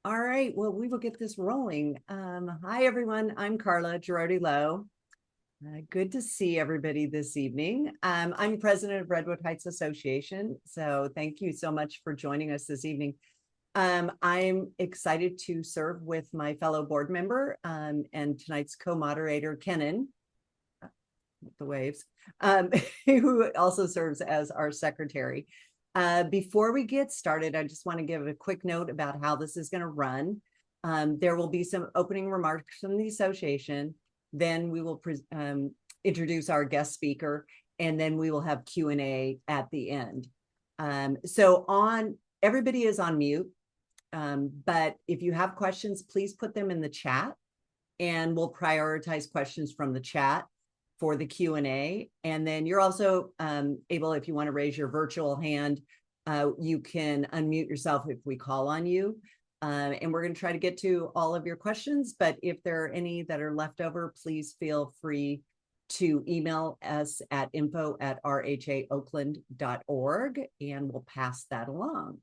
All right, well, we will get this rolling. Hi, everyone. I'm Carla Girardi Lowe. Good to see everybody this evening. I'm president of Redwood Heights Association, so thank you so much for joining us this evening. I'm excited to serve with my fellow board member and tonight's co-moderator, Kenan, the waves, who also serves as our secretary. Before we get started, I just want to give a quick note about how this is going to run. There will be some opening remarks from the association. Then we will introduce our guest speaker, and then we will have Q&A at the end. Everybody is on mute, but if you have questions, please put them in the chat, and we'll prioritize questions from the chat for the Q&A. And then you're also able, if you want to raise your virtual hand, you can unmute yourself if we call on you. And we're going to try to get to all of your questions, but if there are any that are left over, please feel free to email us at info@rhaoakland.org, and we'll pass that along.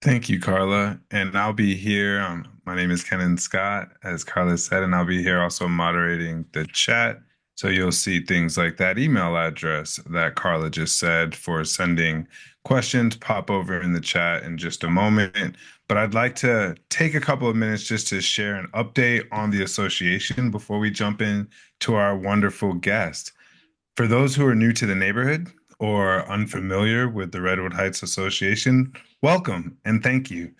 Thank you, Carla. And I'll be here. My name is Kenan Scott, as Carla said, and I'll be here also moderating the chat. So you'll see things like that email address that Carla just said for sending questions pop over in the chat in just a moment. But I'd like to take a couple of minutes just to share an update on the association before we jump in to our wonderful guest. For those who are new to the neighborhood or unfamiliar with the Redwood Heights Association, welcome and thank you.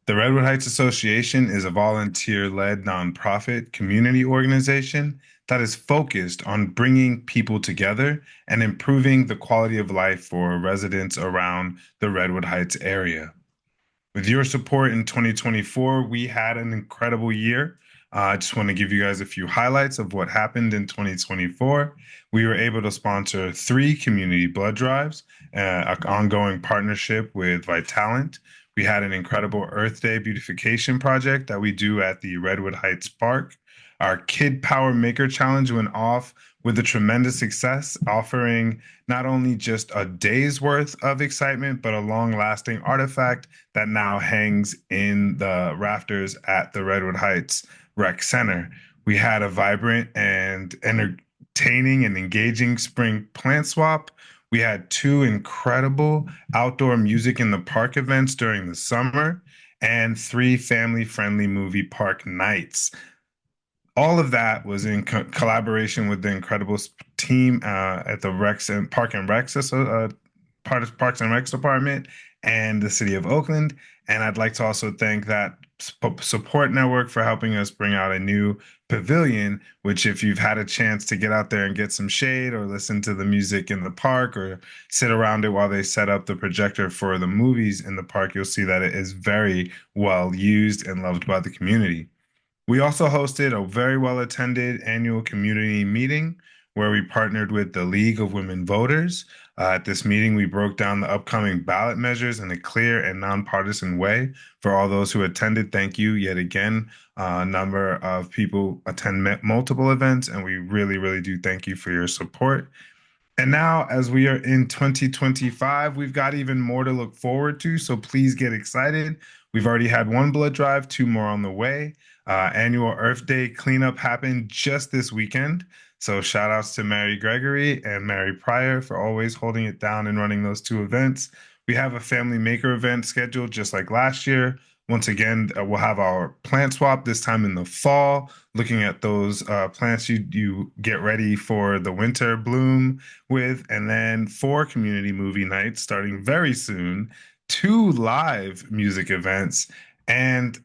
The Redwood Heights Association is a volunteer-led nonprofit community organization that is focused on bringing people together and improving the quality of life for residents around the Redwood Heights area. With your support in 2024, we had an incredible year. I just want to give you guys a few highlights of what happened in 2024. We were able to sponsor 3 community blood drives, an ongoing partnership with Vitalent. We had an incredible Earth Day beautification project that we do at the Redwood Heights Park. Our Kid Power Maker Challenge went off with a tremendous success, offering not only just a day's worth of excitement, but a long-lasting artifact that now hangs in the rafters at the Redwood Heights Rec Center. We had a vibrant and entertaining and engaging spring plant swap. We had 2 incredible outdoor music in the park events during the summer and 3 family-friendly movie park nights. All of that was in collaboration with the incredible team at the Recs and Park and Recs part of Parks and Recs department and the city of Oakland. And I'd like to also thank that support network for helping us bring out a new pavilion, which if you've had a chance to get out there and get some shade or listen to the music in the park or sit around it while they set up the projector for the movies in the park, you'll see that it is very well used and loved by the community. We also hosted a very well attended annual community meeting where we partnered with the League of Women Voters. At this meeting, we broke down the upcoming ballot measures in a clear and nonpartisan way. For all those who attended, thank you yet again. A number of people attend multiple events, and we really, really do thank you for your support. And now, as we are in 2025, we've got even more to look forward to. So please get excited. We've already had 1 blood drive, 2 more on the way. Annual Earth Day cleanup happened just this weekend. So shout outs to Mary Gregory and Mary Pryor for always holding it down and running those 2 events. We have a family maker event scheduled just like last year. Once again, we'll have our plant swap this time in the fall, looking at those plants you get ready for the winter bloom with, and then 4 community movie nights starting very soon, 2 live music events, and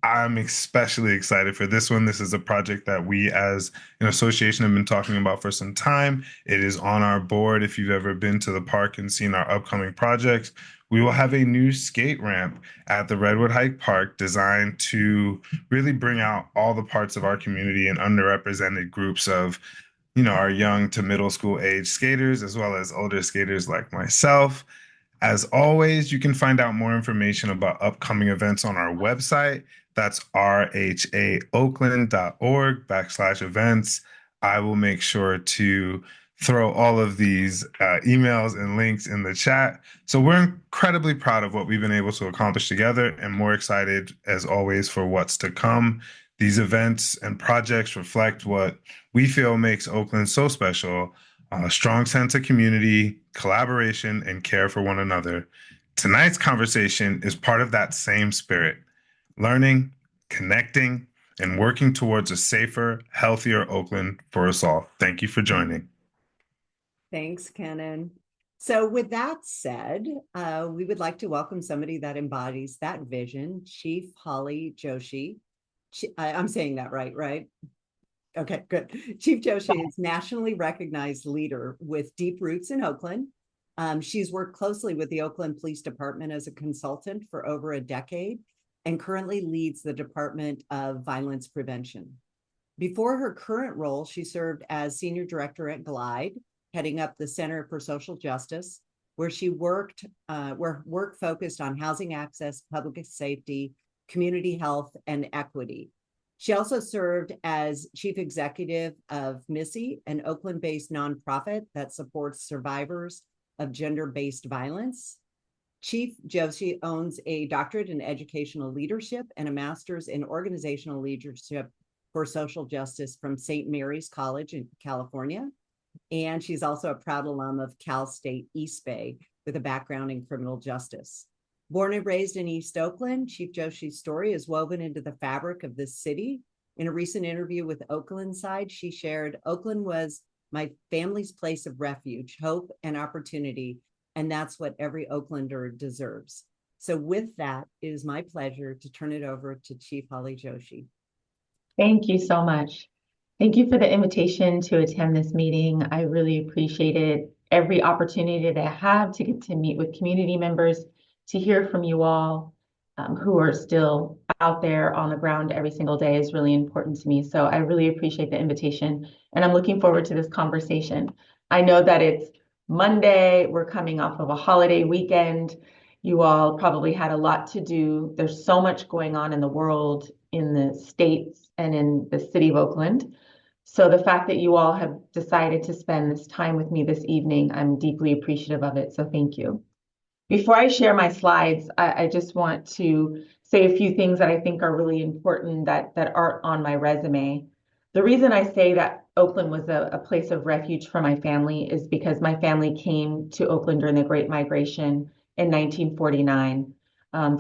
I'm especially excited for this one. This is a project that we as an association have been talking about for some time. It is on our board. If you've ever been to the park and seen our upcoming projects, we will have a new skate ramp at the Redwood Heights Park designed to really bring out all the parts of our community and underrepresented groups of, our young to middle school age skaters, as well as older skaters like myself. As always, you can find out more information about upcoming events on our website. That's rhaoakland.org/events. I will make sure to throw all of these emails and links in the chat. So we're incredibly proud of what we've been able to accomplish together and more excited as always for what's to come. These events and projects reflect what we feel makes Oakland so special, a strong sense of community, collaboration, and care for one another. Tonight's conversation is part of that same spirit, learning, connecting, and working towards a safer, healthier Oakland for us all. Thank you for joining. Thanks, Kenan. So with that said, we would like to welcome somebody that embodies that vision, Chief Holly Joshi. I'm saying that right? Okay, good. Chief Joshi is nationally recognized leader with deep roots in Oakland. She's worked closely with the Oakland Police Department as a consultant for over a decade and currently leads the Department of Violence Prevention. Before her current role, she served as Senior Director at Glide, heading up the Center for Social Justice, where she worked, where work focused on housing access, public safety, community health, and equity. She also served as Chief Executive of Missy, an Oakland-based nonprofit that supports survivors of gender-based violence. Chief Joshi owns a doctorate in educational leadership and a master's in organizational leadership for social justice from St. Mary's College in California. And she's also a proud alum of Cal State East Bay with a background in criminal justice. Born and raised in East Oakland, Chief Joshi's story is woven into the fabric of this city. In a recent interview with Oakland Side, she shared, "Oakland was my family's place of refuge, hope, and opportunity, and that's what every Oaklander deserves." So with that, it is my pleasure to turn it over to Chief Holly Joshi. Thank you so much. Thank you for the invitation to attend this meeting. I really appreciated every opportunity that I have to get to meet with community members, to hear from you all who are still out there on the ground every single day is really important to me. So I really appreciate the invitation, and I'm looking forward to this conversation. I know that it's Monday, we're coming off of a holiday weekend. You all probably had a lot to do. There's so much going on in the world, in the states, and in the city of Oakland. So the fact that you all have decided to spend this time with me this evening, I'm deeply appreciative of it. So thank you. Before I share my slides, I just want to say a few things that I think are really important that aren't on my resume. The reason I say that Oakland was a place of refuge for my family is because my family came to Oakland during the Great Migration in 1949,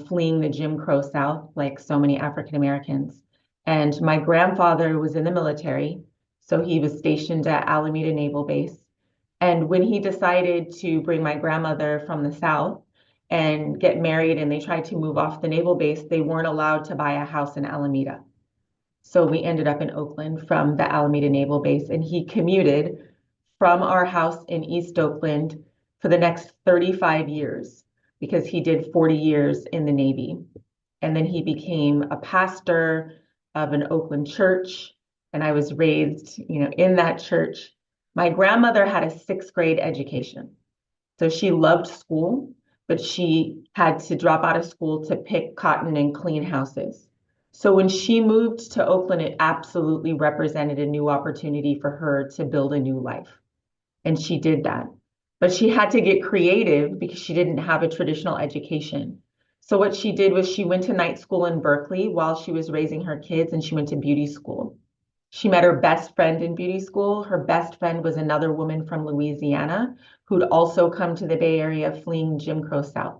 fleeing the Jim Crow South like so many African Americans. And my grandfather was in the military, so he was stationed at Alameda Naval Base. And when he decided to bring my grandmother from the South and get married, and they tried to move off the naval base, they weren't allowed to buy a house in Alameda. So we ended up in Oakland from the Alameda Naval Base, and he commuted from our house in East Oakland for the next 35 years because he did 40 years in the Navy. And then he became a pastor of an Oakland church, and I was raised, in that church. My grandmother had a 6th grade education. So she loved school, but she had to drop out of school to pick cotton and clean houses. So when she moved to Oakland, it absolutely represented a new opportunity for her to build a new life. And she did that. But she had to get creative because she didn't have a traditional education. So what she did was she went to night school in Berkeley while she was raising her kids, and she went to beauty school. She met her best friend in beauty school. Her best friend was another woman from Louisiana who'd also come to the Bay Area fleeing Jim Crow South.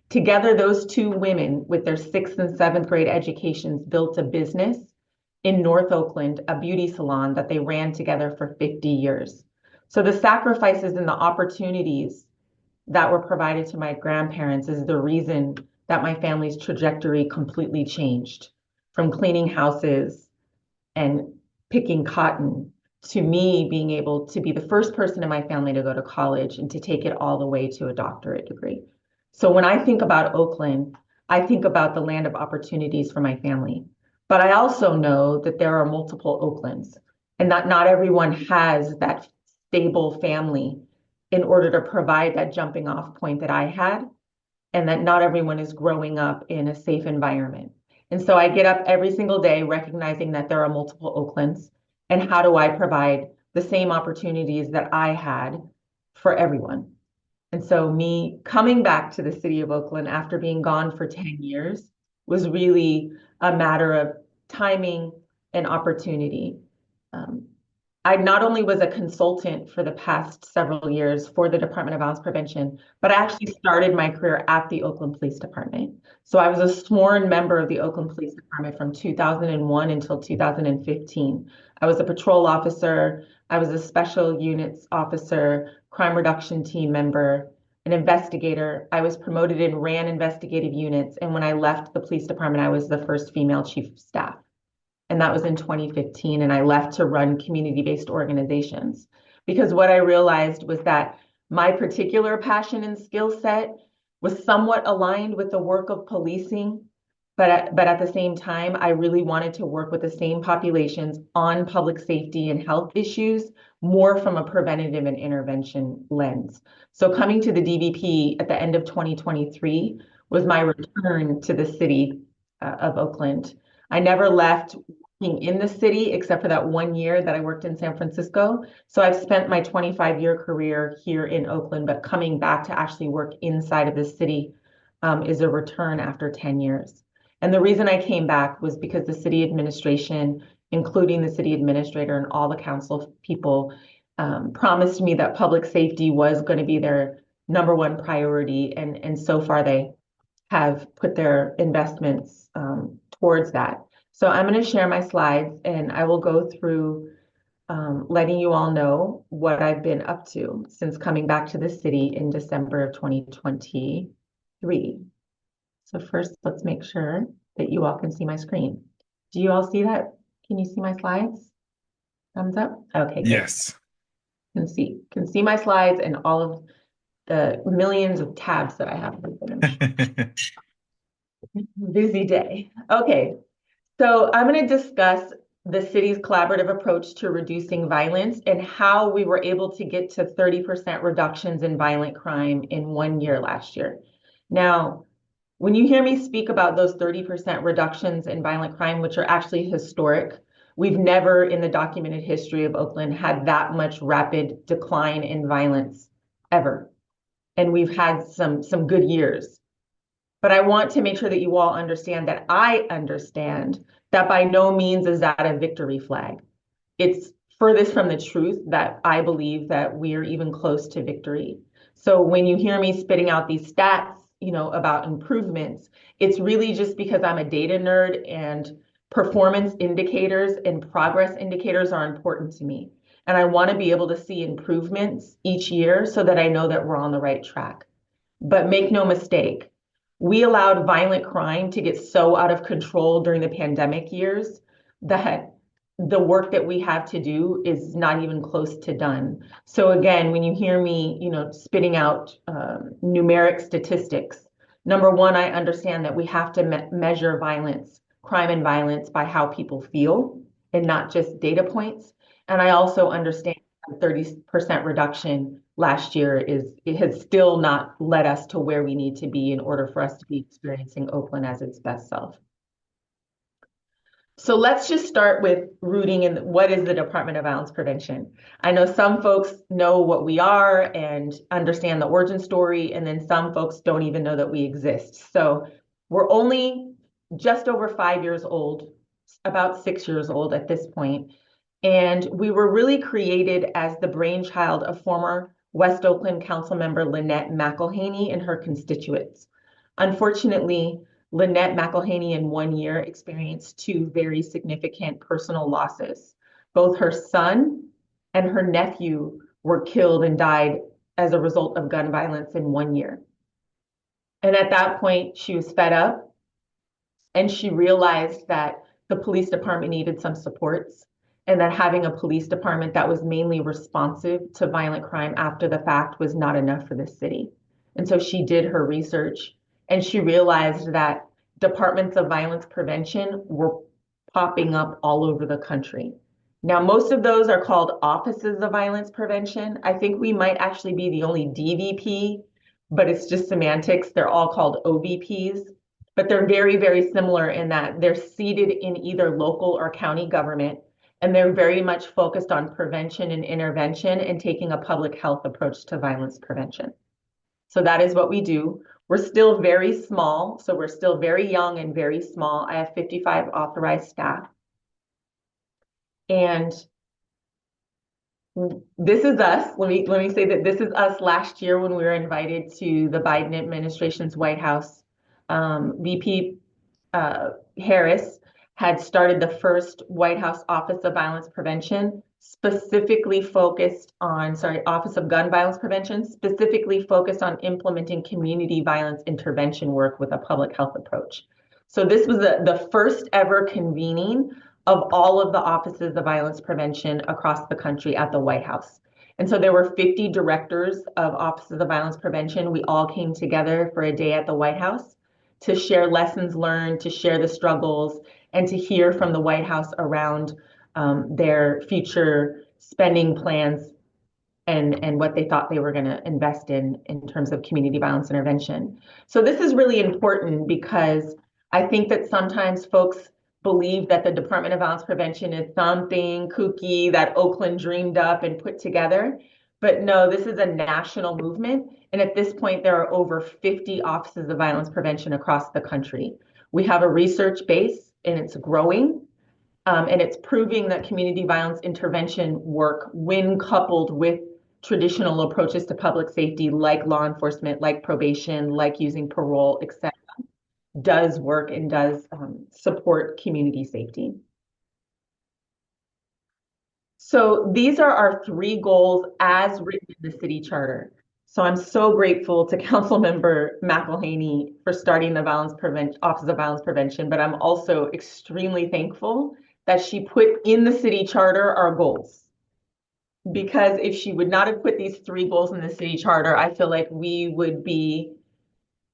Together, those two women with their 6th and 7th grade educations built a business in North Oakland, a beauty salon that they ran together for 50 years. So the sacrifices and the opportunities that were provided to my grandparents is the reason that my family's trajectory completely changed, from cleaning houses and picking cotton to me being able to be the first person in my family to go to college and to take it all the way to a doctorate degree. So when I think about Oakland, I think about the land of opportunities for my family. But I also know that there are multiple Oaklands, and that not everyone has that stable family in order to provide that jumping off point that I had, and that not everyone is growing up in a safe environment. And so I get up every single day recognizing that there are multiple Oaklands, and how do I provide the same opportunities that I had for everyone. And so me coming back to the city of Oakland after being gone for 10 years was really a matter of timing and opportunity. I not only was a consultant for the past several years for the Department of Violence Prevention, but I actually started my career at the Oakland Police Department. So I was a sworn member of the Oakland Police Department from 2001 until 2015. I was a patrol officer, I was a special units officer, crime reduction team member, an investigator. I was promoted and ran investigative units. And when I left the police department, I was the first female chief of staff. And that was in 2015. And I left to run community-based organizations because what I realized was that my particular passion and skill set was somewhat aligned with the work of policing. But at the same time, I really wanted to work with the same populations on public safety and health issues, more from a preventative and intervention lens. So coming to the DVP at the end of 2023 was my return to the city of Oakland. I never left working in the city except for that 1 year that I worked in San Francisco. So I've spent my 25-year career here in Oakland, but coming back to actually work inside of the city is a return after 10 years. And the reason I came back was because the city administration, including the city administrator and all the council people, promised me that public safety was going to be their number one priority. And so far they have put their investments towards that. So I'm going to share my slides and I will go through letting you all know what I've been up to since coming back to the city in December of 2023. So first, let's make sure that you all can see my screen. Do you all see that? Can you see my slides? Thumbs up? Okay, good. Yes. Can see my slides and all of the millions of tabs that I have. Busy day. Okay, so I'm going to discuss the city's collaborative approach to reducing violence and how we were able to get to 30% reductions in violent crime in 1 year last year. Now, when you hear me speak about those 30% reductions in violent crime, which are actually historic, we've never in the documented history of Oakland had that much rapid decline in violence ever. And we've had some good years. But I want to make sure that you all understand that I understand that by no means is that a victory flag. It's furthest from the truth that I believe that we are even close to victory. So when you hear me spitting out these stats, about improvements, it's really just because I'm a data nerd and performance indicators and progress indicators are important to me. And I want to be able to see improvements each year so that I know that we're on the right track. But make no mistake, we allowed violent crime to get so out of control during the pandemic years that the work that we have to do is not even close to done. So again, when you hear me, spitting out numeric statistics, number one, I understand that we have to measure violence, crime and violence by how people feel and not just data points. And I also understand that 30% reduction last year it has still not led us to where we need to be in order for us to be experiencing Oakland as its best self. So let's just start with rooting in what is the Department of Violence Prevention. I know some folks know what we are and understand the origin story, and then some folks don't even know that we exist. So we're only just over 5 years old, about 6 years old at this point. And we were really created as the brainchild of former West Oakland Council member Lynette McElhaney and her constituents. Unfortunately, Lynette McElhaney in 1 year experienced 2 very significant personal losses. Both her son and her nephew were killed and died as a result of gun violence in 1 year. And at that point, she was fed up and she realized that the police department needed some supports and that having a police department that was mainly responsive to violent crime after the fact was not enough for the city. And so she did her research and she realized that departments of violence prevention were popping up all over the country. Now, most of those are called offices of violence prevention. I think we might actually be the only DVP, but it's just semantics. They're all called OVPs, but they're very, very similar in that they're seated in either local or county government. And they're very much focused on prevention and intervention and taking a public health approach to violence prevention. So that is what we do. We're still very small, so we're still very young and very small. I have 55 authorized staff. And this is us. Let me say that this is us last year when we were invited to the Biden administration's White House. VP Harris had started the first White House Office of Violence Prevention, specifically focused on, Office of Gun Violence Prevention, specifically focused on implementing community violence intervention work with a public health approach. So this was the first ever convening of all of the offices of violence prevention across the country at the White House. And so there were 50 directors of offices of violence prevention. We all came together for a day at the White House to share lessons learned, to share the struggles, and to hear from the White House around their future spending plans and what they thought they were going to invest in terms of community violence intervention. So this is really important because I think that sometimes folks believe that the Department of Violence Prevention is something kooky that Oakland dreamed up and put together. But no, this is a national movement. And at this point, there are over 50 offices of violence prevention across the country. We have a research base and it's growing. And it's proving that community violence intervention work, when coupled with traditional approaches to public safety, like law enforcement, like probation, like using parole, etc., does work and does support community safety. So these are our 3 goals as written in the city charter. So I'm so grateful to Councilmember McElhaney for starting the Office of Violence Prevention, but I'm also extremely thankful that she put in the city charter our goals. Because if she would not have put these 3 goals in the city charter, I feel like we would be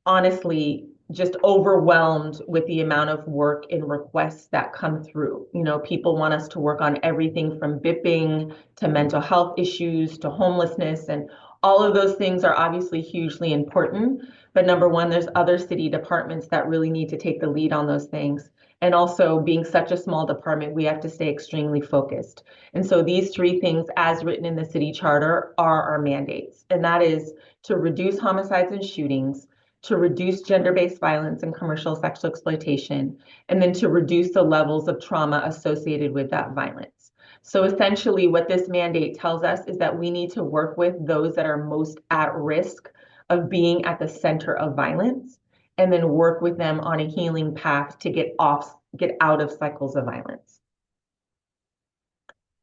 honestly just overwhelmed with the amount of work and requests that come through. You know, people want us to work on everything from BIPing to mental health issues to homelessness, and all of those things are obviously hugely important. But number one, there's other city departments that really need to take the lead on those things. And also, being such a small department, we have to stay extremely focused. And so these 3 things, as written in the city charter, are our mandates. And that is to reduce homicides and shootings, to reduce gender-based violence and commercial sexual exploitation, and then to reduce the levels of trauma associated with that violence. So essentially what this mandate tells us is that we need to work with those that are most at risk of being at the center of violence, and then work with them on a healing path to get out of cycles of violence.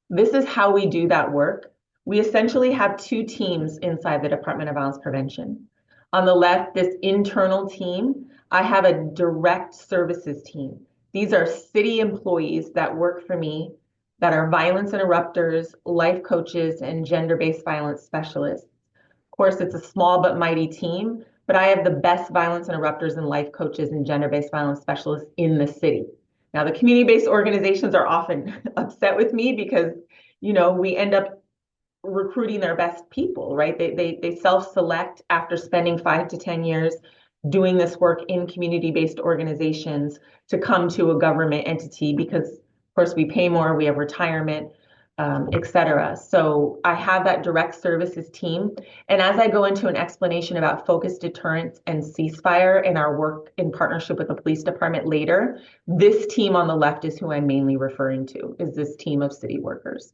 This is how we do that work. We essentially have 2 teams inside the Department of Violence Prevention. On the left, this internal team, I have a direct services team. These are city employees that work for me that are violence interrupters, life coaches, and gender-based violence specialists. Of course, it's a small but mighty team, but I have the best violence interrupters and life coaches and gender-based violence specialists in the city. Now, the community-based organizations are often upset with me because, you know, we end up recruiting their best people, right? They self-select after spending 5 to 10 years doing this work in community-based organizations to come to a government entity because, of course, we pay more, we have retirement, et cetera. So I have that direct services team. And as I go into an explanation about focused deterrence and ceasefire and our work in partnership with the police department later, this team on the left is who I'm mainly referring to, is this team of city workers.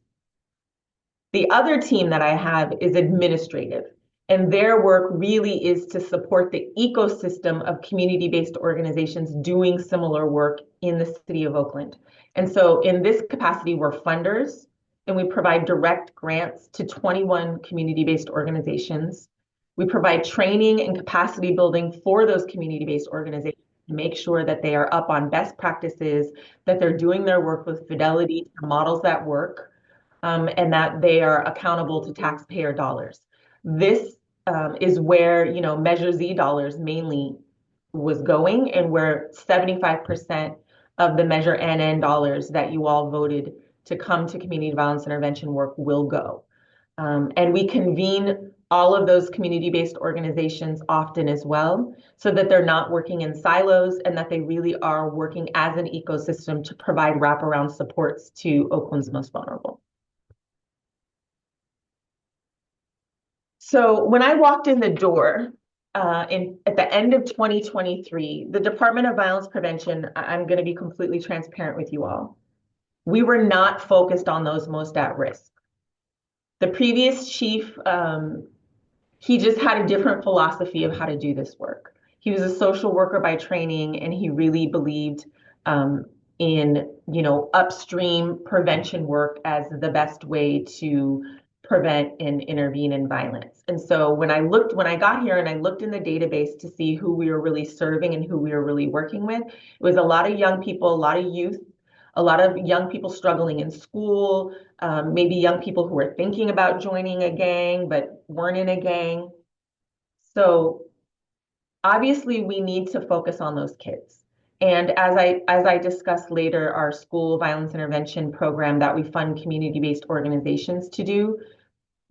The other team that I have is administrative, and their work really is to support the ecosystem of community-based organizations doing similar work in the city of Oakland. And so in this capacity, we're funders, and we provide direct grants to 21 community-based organizations. We provide training and capacity building for those community-based organizations to make sure that they are up on best practices, that they're doing their work with fidelity to models that work, and that they are accountable to taxpayer dollars. This is where, you know, Measure Z dollars mainly was going, and where 75% of the Measure NN dollars that you all voted to come to community violence intervention work will go. And we convene all of those community-based organizations often as well, so that they're not working in silos and that they really are working as an ecosystem to provide wraparound supports to Oakland's most vulnerable. So when I walked in the door at the end of 2023, the Department of Violence Prevention, I'm going to be completely transparent with you all, we were not focused on those most at risk. The previous chief, he just had a different philosophy of how to do this work. He was a social worker by training, and he really believed in, upstream prevention work as the best way to prevent and intervene in violence. And so when I got here and I looked in the database to see who we were really serving and who we were really working with, it was a lot of young people, a lot of youth, a lot of young people struggling in school, maybe young people who were thinking about joining a gang but weren't in a gang. So obviously we need to focus on those kids. And as I discussed later, our school violence intervention program that we fund community-based organizations to do,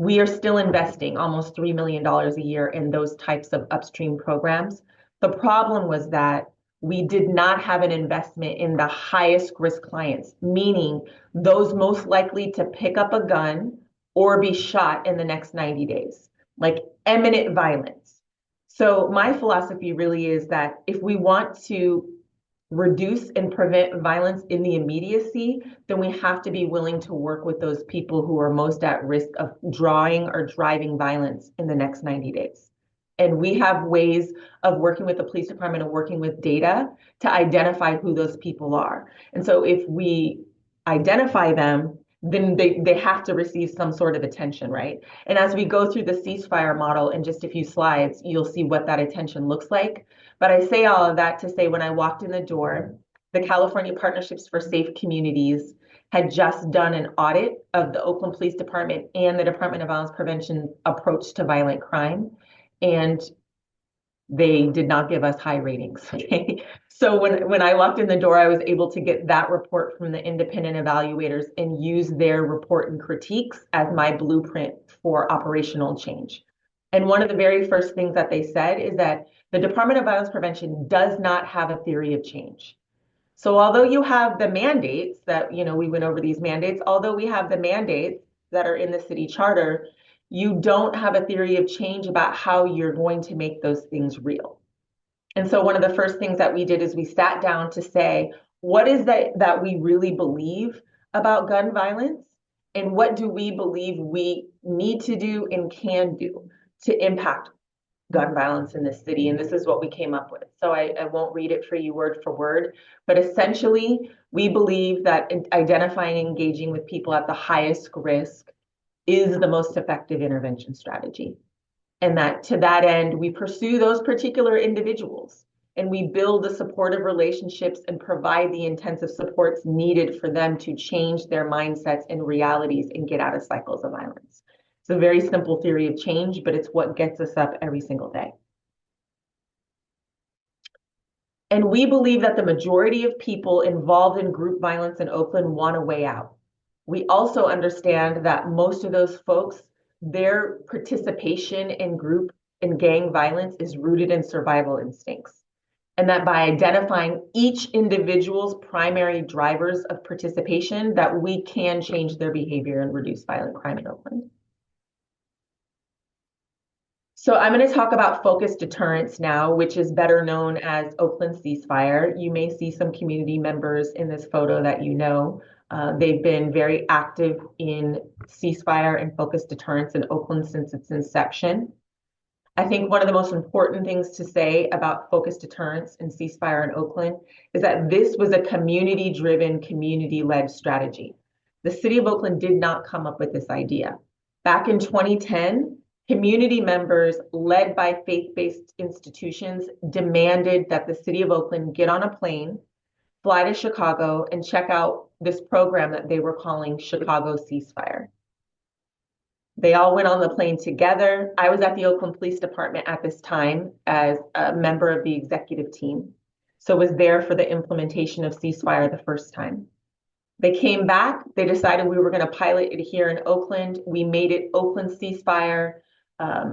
we are still investing almost $3 million a year in those types of upstream programs. The problem was that we did not have an investment in the highest risk clients, meaning those most likely to pick up a gun or be shot in the next 90 days, like imminent violence. So my philosophy really is that if we want to reduce and prevent violence in the immediacy, then we have to be willing to work with those people who are most at risk of drawing or driving violence in the next 90 days. And we have ways of working with the police department and working with data to identify who those people are. And so if we identify them, then they have to receive some sort of attention, right? And as we go through the ceasefire model in just a few slides, you'll see what that attention looks like. But I say all of that to say when I walked in the door, the California Partnerships for Safe Communities had just done an audit of the Oakland Police Department and the Department of Violence Prevention approach to violent crime. And they did not give us high ratings. Okay. So when I walked in the door, I was able to get that report from the independent evaluators and use their report and critiques as my blueprint for operational change. And one of the very first things that they said is that the Department of Violence Prevention does not have a theory of change. So although you have the mandates that, we went over these mandates, although we have the mandates that are in the city charter, you don't have a theory of change about how you're going to make those things real. And so one of the first things that we did is we sat down to say, what is that we really believe about gun violence? And what do we believe we need to do and can do to impact gun violence in this city? And this is what we came up with. So I won't read it for you word for word, but essentially we believe that identifying and engaging with people at the highest risk is the most effective intervention strategy. And that to that end, we pursue those particular individuals and we build the supportive relationships and provide the intensive supports needed for them to change their mindsets and realities and get out of cycles of violence. It's a very simple theory of change, but it's what gets us up every single day. And we believe that the majority of people involved in group violence in Oakland want a way out. We also understand that most of those folks, their participation in group and gang violence is rooted in survival instincts. And that by identifying each individual's primary drivers of participation, that we can change their behavior and reduce violent crime in Oakland. So I'm going to talk about focused deterrence now, which is better known as Oakland ceasefire. You may see some community members in this photo that you know. They've been very active in ceasefire and focused deterrence in Oakland since its inception. I think one of the most important things to say about focused deterrence and ceasefire in Oakland is that this was a community-driven, community-led strategy. The city of Oakland did not come up with this idea. Back in 2010, community members led by faith-based institutions demanded that the city of Oakland get on a plane, fly to Chicago, and check out this program that they were calling Chicago Ceasefire. They all went on the plane together. I was at the Oakland Police Department at this time as a member of the executive team, so was there for the implementation of ceasefire the first time. They came back, they decided we were going to pilot it here in Oakland. We made it Oakland Ceasefire.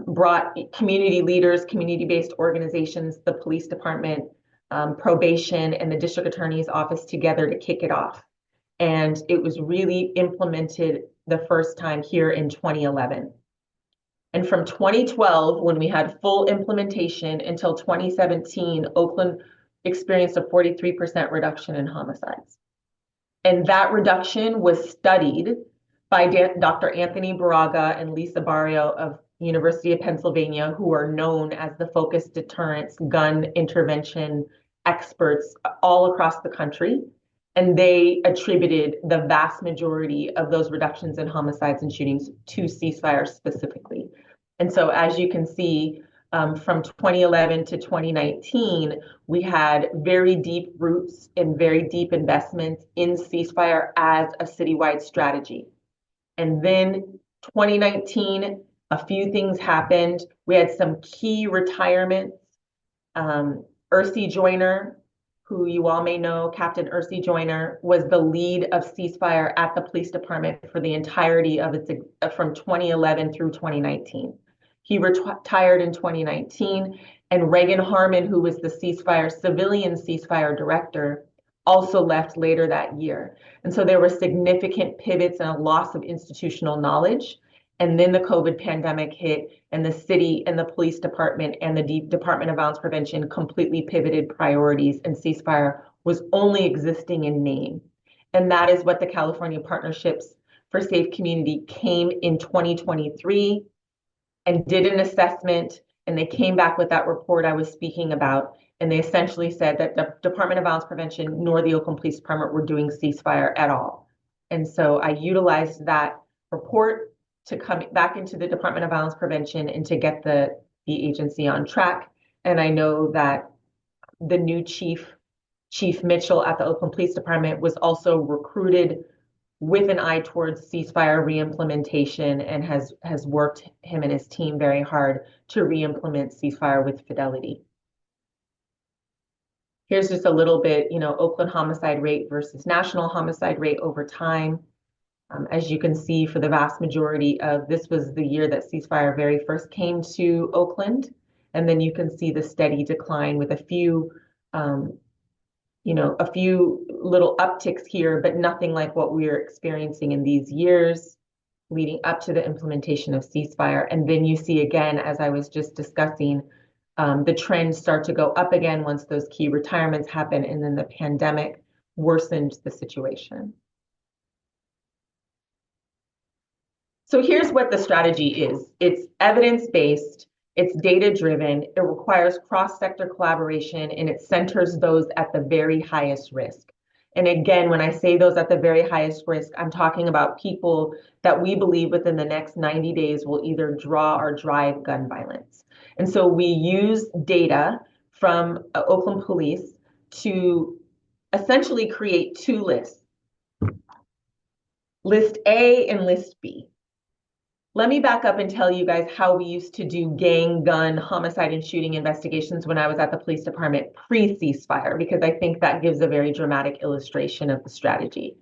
brought community leaders, community-based organizations, the police department, probation, and the district attorney's office together to kick it off. And it was really implemented the first time here in 2011. And from 2012, when we had full implementation, until 2017, Oakland experienced a 43% reduction in homicides. And that reduction was studied by Dr. Anthony Baraga and Lisa Barrio of University of Pennsylvania, who are known as the focused deterrence gun intervention experts all across the country. And they attributed the vast majority of those reductions in homicides and shootings to ceasefire specifically. And so, as you can see, from 2011 to 2019, we had very deep roots and very deep investments in ceasefire as a citywide strategy. And then 2019, a few things happened. We had some key retirements. Ursi Joyner, who you all may know, Captain Ursi Joyner, was the lead of ceasefire at the police department for the entirety of its from 2011 through 2019. He retired in 2019, and Reagan Harmon, who was the civilian ceasefire director, also left later that year. And so there were significant pivots and a loss of institutional knowledge. And then the COVID pandemic hit, and the city and the police department and the Department of Violence Prevention completely pivoted priorities, and ceasefire was only existing in name. And that is what the California Partnerships for Safe Community came in 2023 and did an assessment, and they came back with that report I was speaking about. And they essentially said that the Department of Violence Prevention nor the Oakland Police Department were doing ceasefire at all. And so I utilized that report to come back into the Department of Violence Prevention and to get the agency on track. And I know that the new Chief Mitchell at the Oakland Police Department was also recruited with an eye towards ceasefire reimplementation, and has worked, him and his team, very hard to reimplement ceasefire with fidelity. Here's just a little bit, Oakland homicide rate versus national homicide rate over time. As you can see, for the vast majority of this was the year that ceasefire very first came to Oakland. And then you can see the steady decline with a few little upticks here, but nothing like what we are experiencing in these years leading up to the implementation of ceasefire. And then you see again, as I was just discussing, the trends start to go up again once those key retirements happen, and then the pandemic worsened the situation. So here's what the strategy is. It's evidence-based, it's data-driven, it requires cross-sector collaboration, and it centers those at the very highest risk. And again, when I say those at the very highest risk, I'm talking about people that we believe within the next 90 days will either draw or drive gun violence. And so we use data from Oakland Police to essentially create two lists, List A and List B. Let me back up and tell you guys how we used to do gang, gun, homicide, and shooting investigations when I was at the police department pre-ceasefire, because I think that gives a very dramatic illustration of the strategy.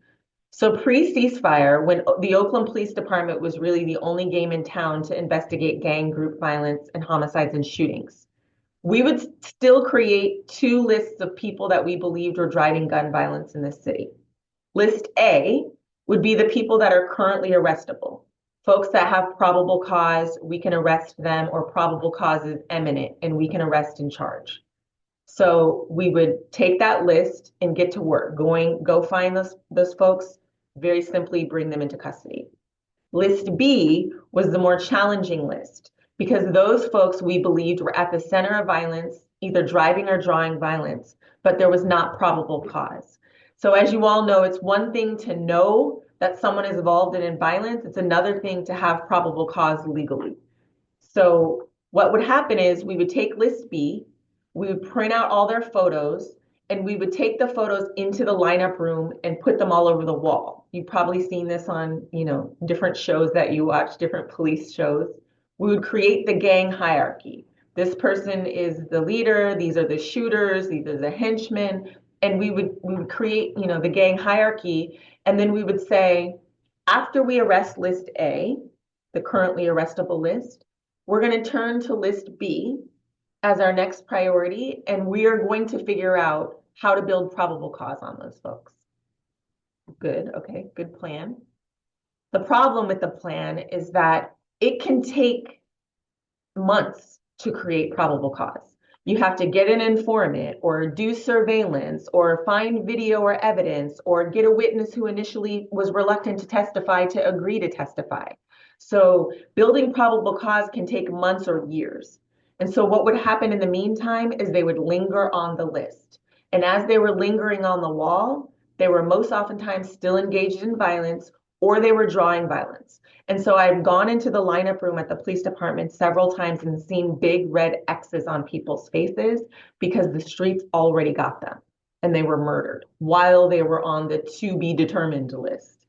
So pre-ceasefire, when the Oakland Police Department was really the only game in town to investigate gang, group violence, and homicides and shootings, we would still create two lists of people that we believed were driving gun violence in the city. List A would be the people that are currently arrestable. Folks that have probable cause, we can arrest them, or probable cause is imminent, and we can arrest and charge. So we would take that list and get to work, go find those folks, very simply bring them into custody. List B was the more challenging list, because those folks we believed were at the center of violence, either driving or drawing violence, but there was not probable cause. So as you all know, it's one thing to know that someone is involved in violence. It's another thing to have probable cause legally. So what would happen is we would take List B, we would print out all their photos, and we would take the photos into the lineup room and put them all over the wall. You've probably seen this on, different shows that you watch, different police shows. We would create the gang hierarchy. This person is the leader, these are the shooters, these are the henchmen, and we would create, the gang hierarchy. And then we would say, after we arrest List A, the currently arrestable list, We're going to turn to list B as our next priority, and we are going to figure out how to build probable cause on those folks. Good, okay, good plan. The problem with the plan is that it can take months to create probable cause. You have to get an informant or do surveillance or find video or evidence or get a witness who initially was reluctant to testify to agree to testify. So building probable cause can take months or years. And so what would happen in the meantime is they would linger on the list. And as they were lingering on the wall, they were most oftentimes still engaged in violence or they were drawing violence. And so I've gone into the lineup room at the police department several times and seen big red X's on people's faces because the streets already got them and they were murdered while they were on the to be determined list.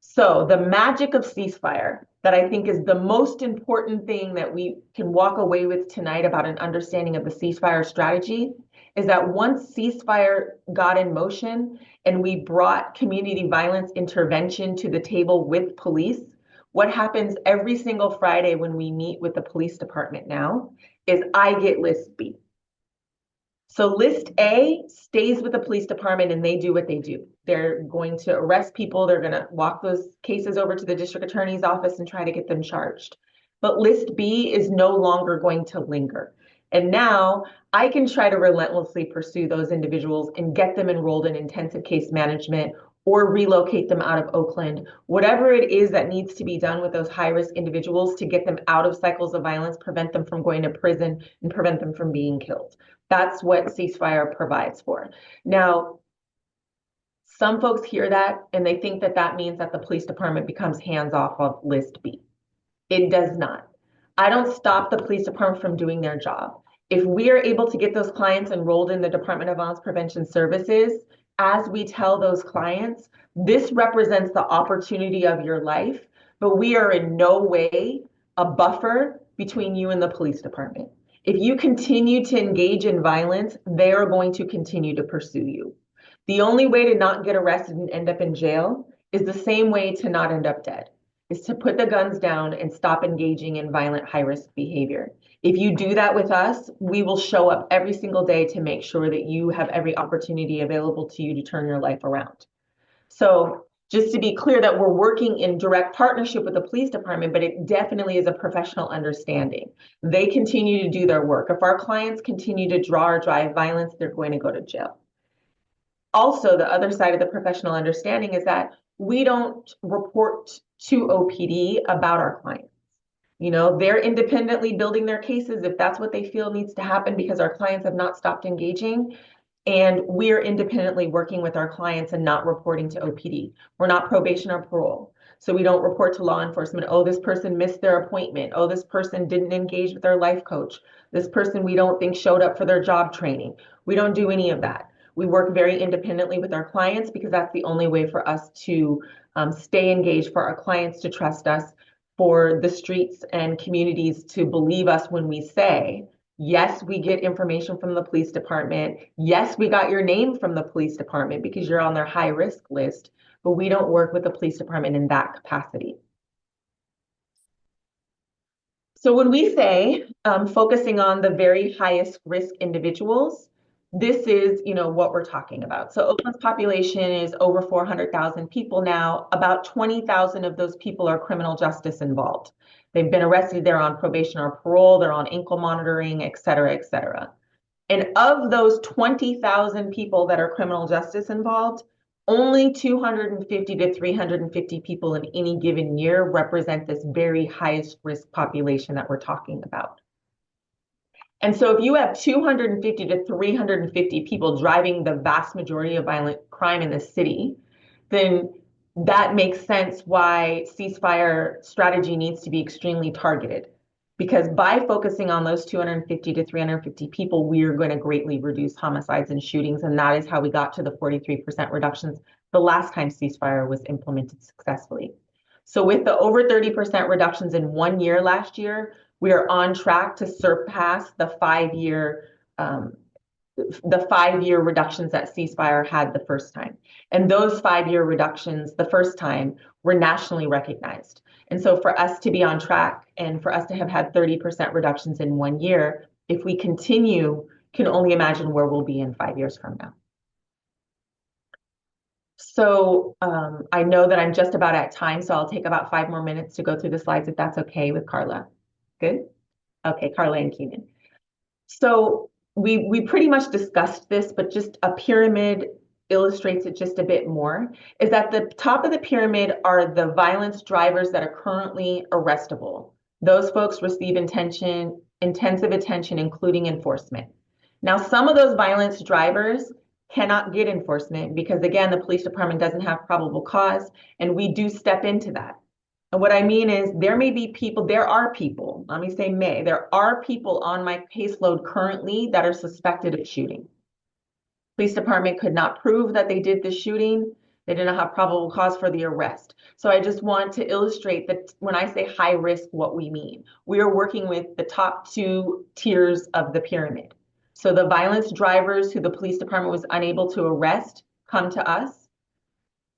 So the magic of ceasefire that I think is the most important thing that we can walk away with tonight about an understanding of the ceasefire strategy is that once ceasefire got in motion and we brought community violence intervention to the table with police, what happens every single Friday when we meet with the police department now is I get list B. So list A stays with the police department and they do what they do. They're going to arrest people. They're going to walk those cases over to the district attorney's office and try to get them charged. But list B is no longer going to linger. And now I can try to relentlessly pursue those individuals and get them enrolled in intensive case management or relocate them out of Oakland, whatever it is that needs to be done with those high-risk individuals to get them out of cycles of violence, prevent them from going to prison, and prevent them from being killed. That's what ceasefire provides for. Now, some folks hear that and they think that that means that the police department becomes hands off of list B. It does not. I don't stop the police department from doing their job. If we are able to get those clients enrolled in the Department of Violence Prevention Services, as we tell those clients, this represents the opportunity of your life, but we are in no way a buffer between you and the police department. If you continue to engage in violence, they are going to continue to pursue you. The only way to not get arrested and end up in jail is the same way to not end up dead, is to put the guns down and stop engaging in violent, high-risk behavior. If you do that with us, we will show up every single day to make sure that you have every opportunity available to you to turn your life around. So just to be clear that we're working in direct partnership with the police department, but it definitely is a professional understanding. They continue to do their work. If our clients continue to draw or drive violence, they're going to go to jail. Also, the other side of the professional understanding is that we don't report to OPD about our clients. You know, they're independently building their cases if that's what they feel needs to happen because our clients have not stopped engaging. And we're independently working with our clients and not reporting to OPD. We're not probation or parole. So we don't report to law enforcement, oh, this person missed their appointment. Oh, this person didn't engage with their life coach. This person we don't think showed up for their job training. We don't do any of that. We work very independently with our clients because that's the only way for us to stay engaged, for our clients to trust us, for the streets and communities to believe us when we say, yes, we get information from the police department. Yes, we got your name from the police department because you're on their high risk list, but we don't work with the police department in that capacity. So when we say focusing on the very highest risk individuals, this is, what we're talking about. So Oakland's population is over 400,000 people now. About 20,000 of those people are criminal justice involved. They've been arrested, they're on probation or parole, they're on ankle monitoring, et cetera, et cetera. And of those 20,000 people that are criminal justice involved, only 250 to 350 people in any given year represent this very highest risk population that we're talking about. And so if you have 250 to 350 people driving the vast majority of violent crime in the city, then that makes sense why ceasefire strategy needs to be extremely targeted. Because by focusing on those 250 to 350 people, we're going to greatly reduce homicides and shootings. And that is how we got to the 43% reductions the last time ceasefire was implemented successfully. So with the over 30% reductions in 1 year last year, we are on track to surpass the 5-year the 5-year reductions that ceasefire had the first time. And those 5-year reductions the first time were nationally recognized. And so for us to be on track and for us to have had 30% reductions in 1 year, if we continue, can only imagine where we'll be in 5 years from now. So I know that I'm just about at time, so I'll take about 5 more minutes to go through the slides if that's okay with Carla. Good? Okay, Carla and Keenan. So we pretty much discussed this, but just a pyramid illustrates it just a bit more, is that the top of the pyramid are the violence drivers that are currently arrestable. Those folks receive intensive attention, including enforcement. Now, some of those violence drivers cannot get enforcement because, again, the police department doesn't have probable cause, and we do step into that. And what I mean is there are people, let me say there are people on my caseload currently that are suspected of shooting. Police department could not prove that they did the shooting. They didn't have probable cause for the arrest. So I just want to illustrate that when I say high risk, what we mean. We are working with the top 2 tiers of the pyramid. So the violence drivers who the police department was unable to arrest come to us.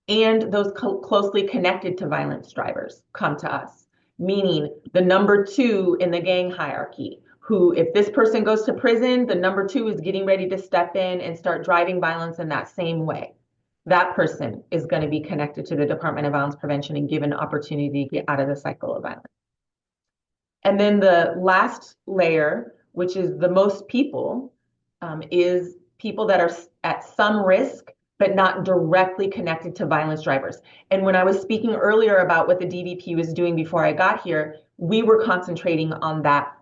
And those closely connected to violence drivers come to us, meaning the number 2 in the gang hierarchy, who, if this person goes to prison, the number 2 is getting ready to step in and start driving violence in that same way. That person is going to be connected to the Department of Violence Prevention and given an opportunity to get out of the cycle of violence. And then the last layer, which is the most people, is people that are at some risk but not directly connected to violence drivers. And when I was speaking earlier about what the DVP was doing before I got here, we were concentrating on that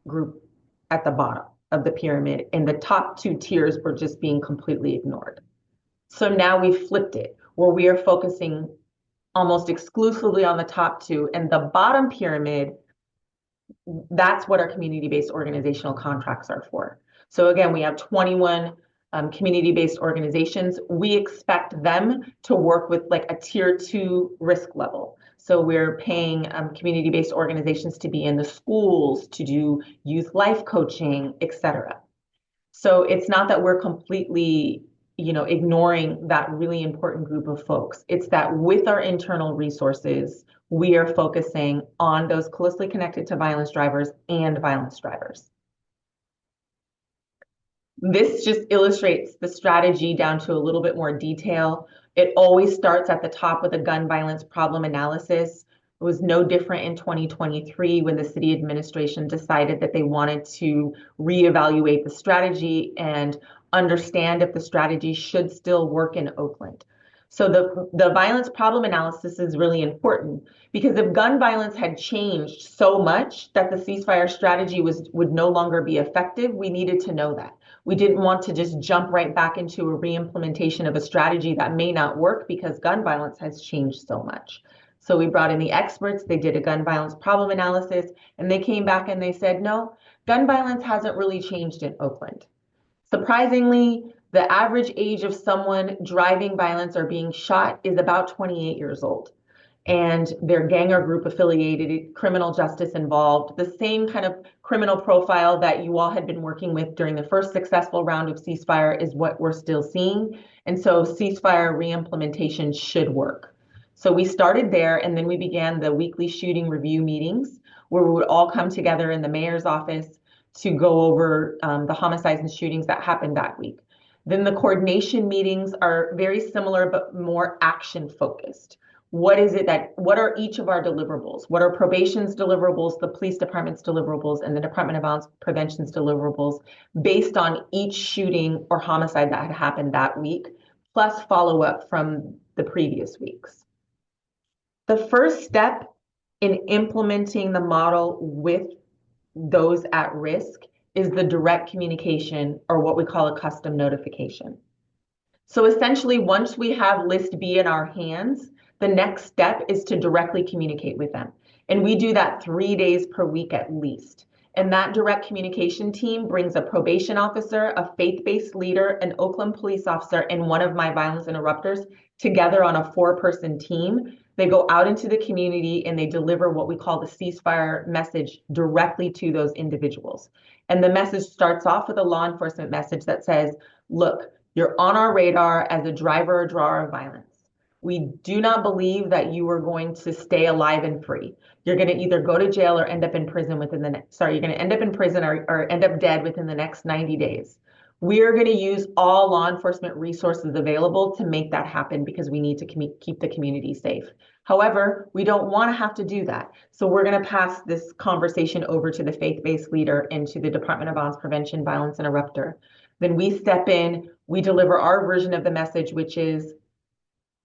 group at the bottom of the pyramid, and the top 2 tiers were just being completely ignored. So now we've flipped it, where we are focusing almost exclusively on the top 2, and the bottom pyramid, that's what our community-based organizational contracts are for. So again, we have 21 community-based organizations. We expect them to work with like a tier 2 risk level. So we're paying community-based organizations to be in the schools, to do youth life coaching, etc. So it's not that we're completely, ignoring that really important group of folks. It's that with our internal resources, we are focusing on those closely connected to violence drivers and violence drivers. This just illustrates the strategy down to a little bit more detail. It always starts at the top with a gun violence problem analysis. It was no different in 2023 when the city administration decided that they wanted to reevaluate the strategy and understand if the strategy should still work in Oakland. So the violence problem analysis is really important because if gun violence had changed so much that the ceasefire strategy would no longer be effective, we needed to know that. We didn't want to just jump right back into a reimplementation of a strategy that may not work because gun violence has changed so much. So we brought in the experts, they did a gun violence problem analysis, and they came back and they said, no, gun violence hasn't really changed in Oakland. Surprisingly, the average age of someone driving violence or being shot is about 28 years old. And they're gang or group affiliated, criminal justice involved, the same kind of criminal profile that you all had been working with during the first successful round of ceasefire is what we're still seeing. And so ceasefire reimplementation should work. So we started there, and then we began the weekly shooting review meetings where we would all come together in the mayor's office to go over the homicides and shootings that happened that week. Then the coordination meetings are very similar, but more action focused. What are each of our deliverables? What are probation's deliverables, the police department's deliverables, and the Department of Violence Prevention's deliverables based on each shooting or homicide that had happened that week, plus follow-up from the previous weeks. The first step in implementing the model with those at risk is the direct communication, or what we call a custom notification. So essentially, once we have list B in our hands, the next step is to directly communicate with them. And we do that 3 days per week at least. And that direct communication team brings a probation officer, a faith-based leader, an Oakland police officer, and one of my violence interrupters together on a 4-person team They go out into the community and they deliver what we call the ceasefire message directly to those individuals. And the message starts off with a law enforcement message that says, look, you're on our radar as a driver or drawer of violence. We do not believe that you are going to stay alive and free. You're going to either go to jail or end up in prison within the next, sorry, you're going to end up in prison or end up dead within the next 90 days. We are going to use all law enforcement resources available to make that happen because we need to keep the community safe. However, we don't want to have to do that. So we're going to pass this conversation over to the faith-based leader and to the Department of Violence Prevention, Violence Interrupter. Then we step in, we deliver our version of the message, which is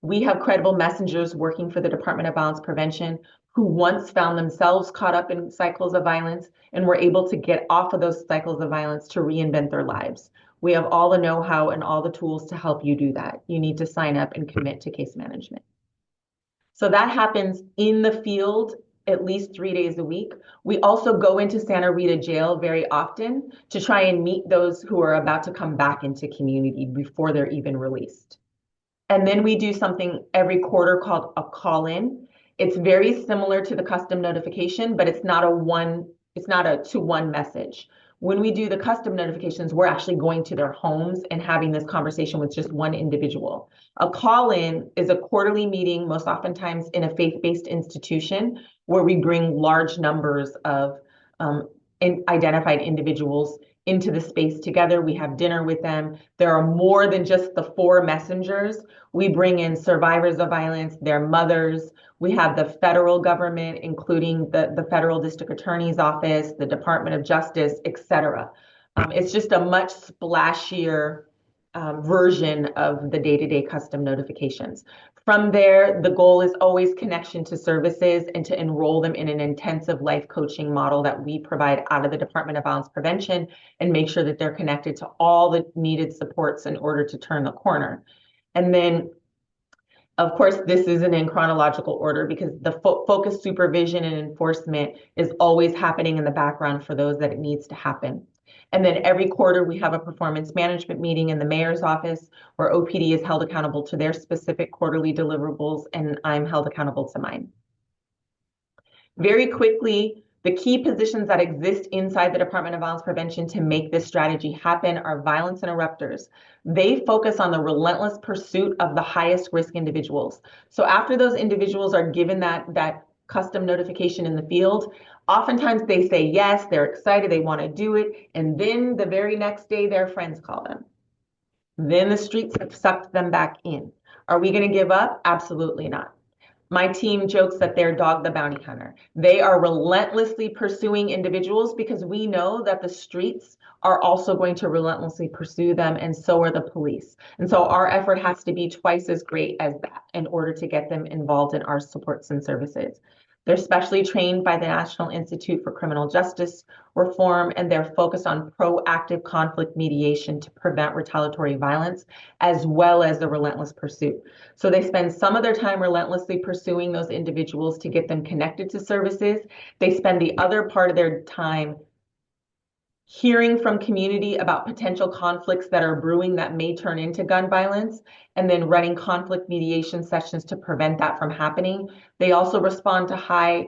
we have credible messengers working for the Department of Violence Prevention who once found themselves caught up in cycles of violence and were able to get off of those cycles of violence to reinvent their lives. We have all the know-how and all the tools to help you do that. You need to sign up and commit to case management. So that happens in the field at least 3 days a week. We also go into Santa Rita jail very often to try and meet those who are about to come back into community before they're even released. And then we do something every quarter called a call-in. It's very similar to the custom notification, but it's not a to-one message. When we do the custom notifications, we're actually going to their homes and having this conversation with just one individual. A call-in is a quarterly meeting, most oftentimes in a faith-based institution, where we bring large numbers of identified individuals into the space together. We have dinner with them. There are more than just the 4 messengers. We bring in survivors of violence, their mothers. We have the federal government, including the federal district attorney's office, the Department of Justice, etc. It's just a much splashier version of the day-to-day custom notifications. From there, the goal is always connection to services and to enroll them in an intensive life coaching model that we provide out of the Department of Violence Prevention and make sure that they're connected to all the needed supports in order to turn the corner. And then, of course, this isn't in chronological order because the focus, supervision, and enforcement is always happening in the background for those that it needs to happen. And then every quarter, we have a performance management meeting in the mayor's office where OPD is held accountable to their specific quarterly deliverables, and I'm held accountable to mine. Very quickly, the key positions that exist inside the Department of Violence Prevention to make this strategy happen are violence interrupters. They focus on the relentless pursuit of the highest risk individuals. So after those individuals are given that custom notification in the field, oftentimes they say yes, they're excited, they want to do it, and then the very next day their friends call them. Then the streets have sucked them back in. Are we going to give up? Absolutely not. My team jokes that they're Dog the Bounty Hunter. They are relentlessly pursuing individuals because we know that the streets are also going to relentlessly pursue them, and so are the police. And so our effort has to be twice as great as that in order to get them involved in our supports and services. They're specially trained by the National Institute for Criminal Justice Reform, and they're focused on proactive conflict mediation to prevent retaliatory violence, as well as the relentless pursuit. So they spend some of their time relentlessly pursuing those individuals to get them connected to services. They spend the other part of their time hearing from community about potential conflicts that are brewing that may turn into gun violence, and then running conflict mediation sessions to prevent that from happening. They also respond to high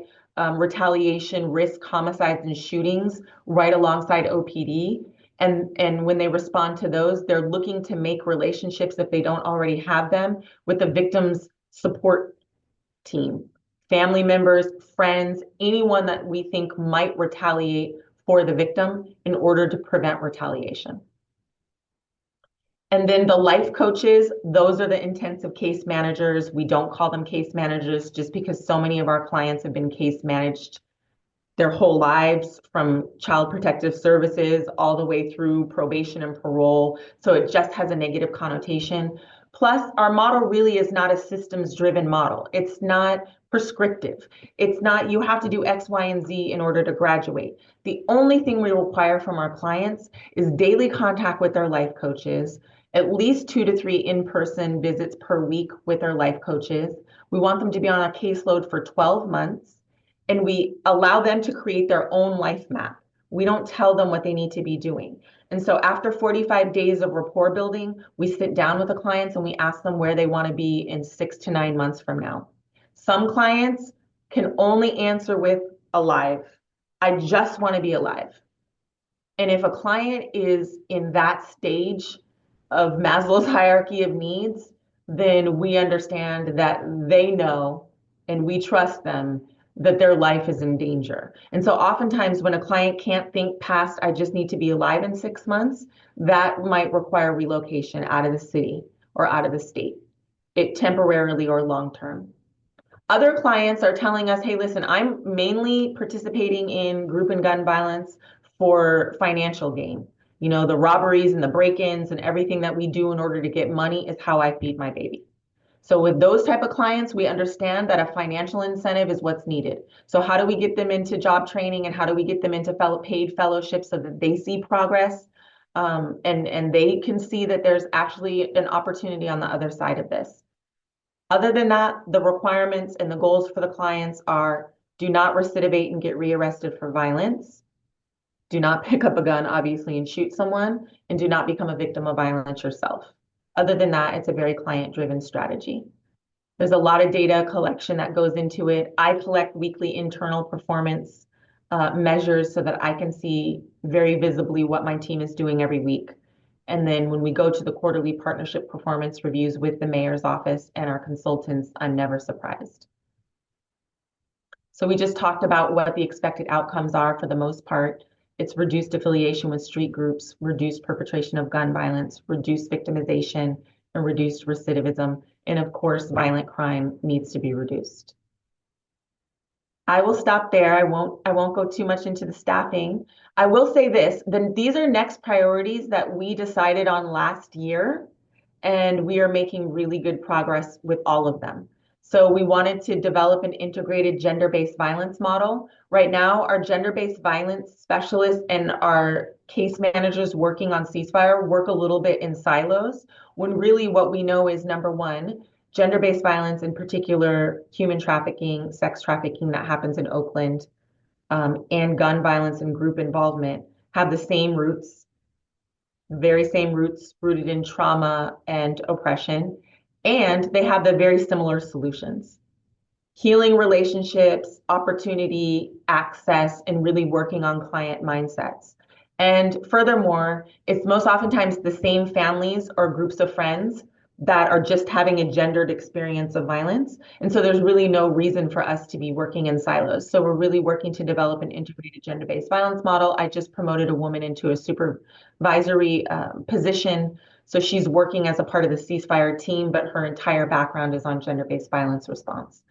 retaliation risk homicides and shootings right alongside OPD. And when they respond to those, they're looking to make relationships, if they don't already have them, with the victim's support team, family members, friends, anyone that we think might retaliate for the victim in order to prevent retaliation. And then the life coaches, those are the intensive case managers. We don't call them case managers just because so many of our clients have been case managed their whole lives, from child protective services all the way through probation and parole. So it just has a negative connotation. Plus, our model really is not a systems-driven model. It's not prescriptive. It's not you have to do X, Y, and Z in order to graduate. The only thing we require from our clients is daily contact with their life coaches, at least 2 to 3 in-person visits per week with their life coaches. We want them to be on our caseload for 12 months, and we allow them to create their own life map. We don't tell them what they need to be doing. And so after 45 days of rapport building, we sit down with the clients and we ask them where they want to be in 6 to 9 months from now. Some clients can only answer with alive. I just want to be alive. And if a client is in that stage of Maslow's hierarchy of needs, then we understand that they know and we trust them that their life is in danger. And so oftentimes when a client can't think past, I just need to be alive in 6 months, that might require relocation out of the city or out of the state, it temporarily or long term. Other clients are telling us, hey, listen, I'm mainly participating in group and gun violence for financial gain. You know, the robberies and the break-ins and everything that we do in order to get money is how I feed my baby. So with those type of clients, we understand that a financial incentive is what's needed. So how do we get them into job training, and how do we get them into paid fellowships so that they see progress, and they can see that there's actually an opportunity on the other side of this. Other than that, the requirements and the goals for the clients are: do not recidivate and get rearrested for violence. Do not pick up a gun, obviously, and shoot someone, and do not become a victim of violence yourself. Other than that, it's a very client-driven strategy. There's a lot of data collection that goes into it. I collect weekly internal performance measures so that I can see very visibly what my team is doing every week. And then when we go to the quarterly partnership performance reviews with the mayor's office and our consultants, I'm never surprised. So we just talked about what the expected outcomes are for the most part. It's reduced affiliation with street groups, reduced perpetration of gun violence, reduced victimization, and reduced recidivism. And of course, violent crime needs to be reduced. I will stop there. I won't go too much into the staffing. I will say this, these are next priorities that we decided on last year, and we are making really good progress with all of them. So we wanted to develop an integrated gender-based violence model. Right now, our gender-based violence specialists and our case managers working on ceasefire work a little bit in silos, when really what we know is, number one, gender-based violence, in particular, human trafficking, sex trafficking that happens in Oakland, and gun violence and group involvement have the same roots, very same roots rooted in trauma and oppression, and they have the very similar solutions: healing relationships, opportunity, access, and really working on client mindsets. And furthermore, it's most oftentimes the same families or groups of friends that are just having a gendered experience of violence. And so there's really no reason for us to be working in silos. So we're really working to develop an integrated gender-based violence model. I just promoted a woman into a supervisory position. So she's working as a part of the ceasefire team, but her entire background is on gender-based violence response.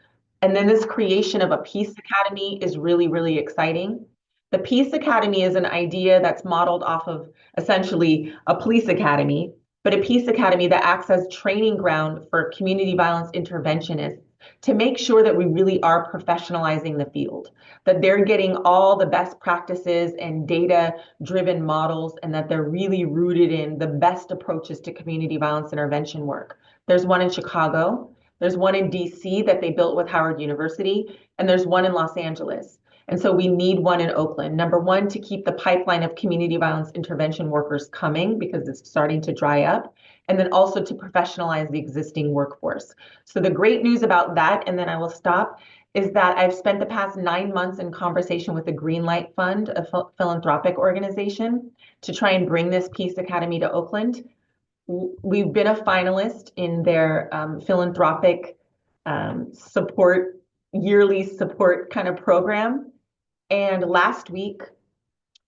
And then this creation of a Peace Academy is really, really exciting. The Peace Academy is an idea that's modeled off of essentially a police academy, but a Peace Academy that acts as training ground for community violence interventionists to make sure that we really are professionalizing the field, that they're getting all the best practices and data-driven models, and that they're really rooted in the best approaches to community violence intervention work. There's one in Chicago. There's one in DC that they built with Howard University, and there's one in Los Angeles. And so we need one in Oakland. Number one, to keep the pipeline of community violence intervention workers coming, because it's starting to dry up, and then also to professionalize the existing workforce. So the great news about that, and then I will stop, is that I've spent the past 9 months in conversation with the Greenlight Fund, a philanthropic organization, to try and bring this Peace Academy to Oakland. We've been a finalist in their philanthropic support, yearly support kind of program. And last week,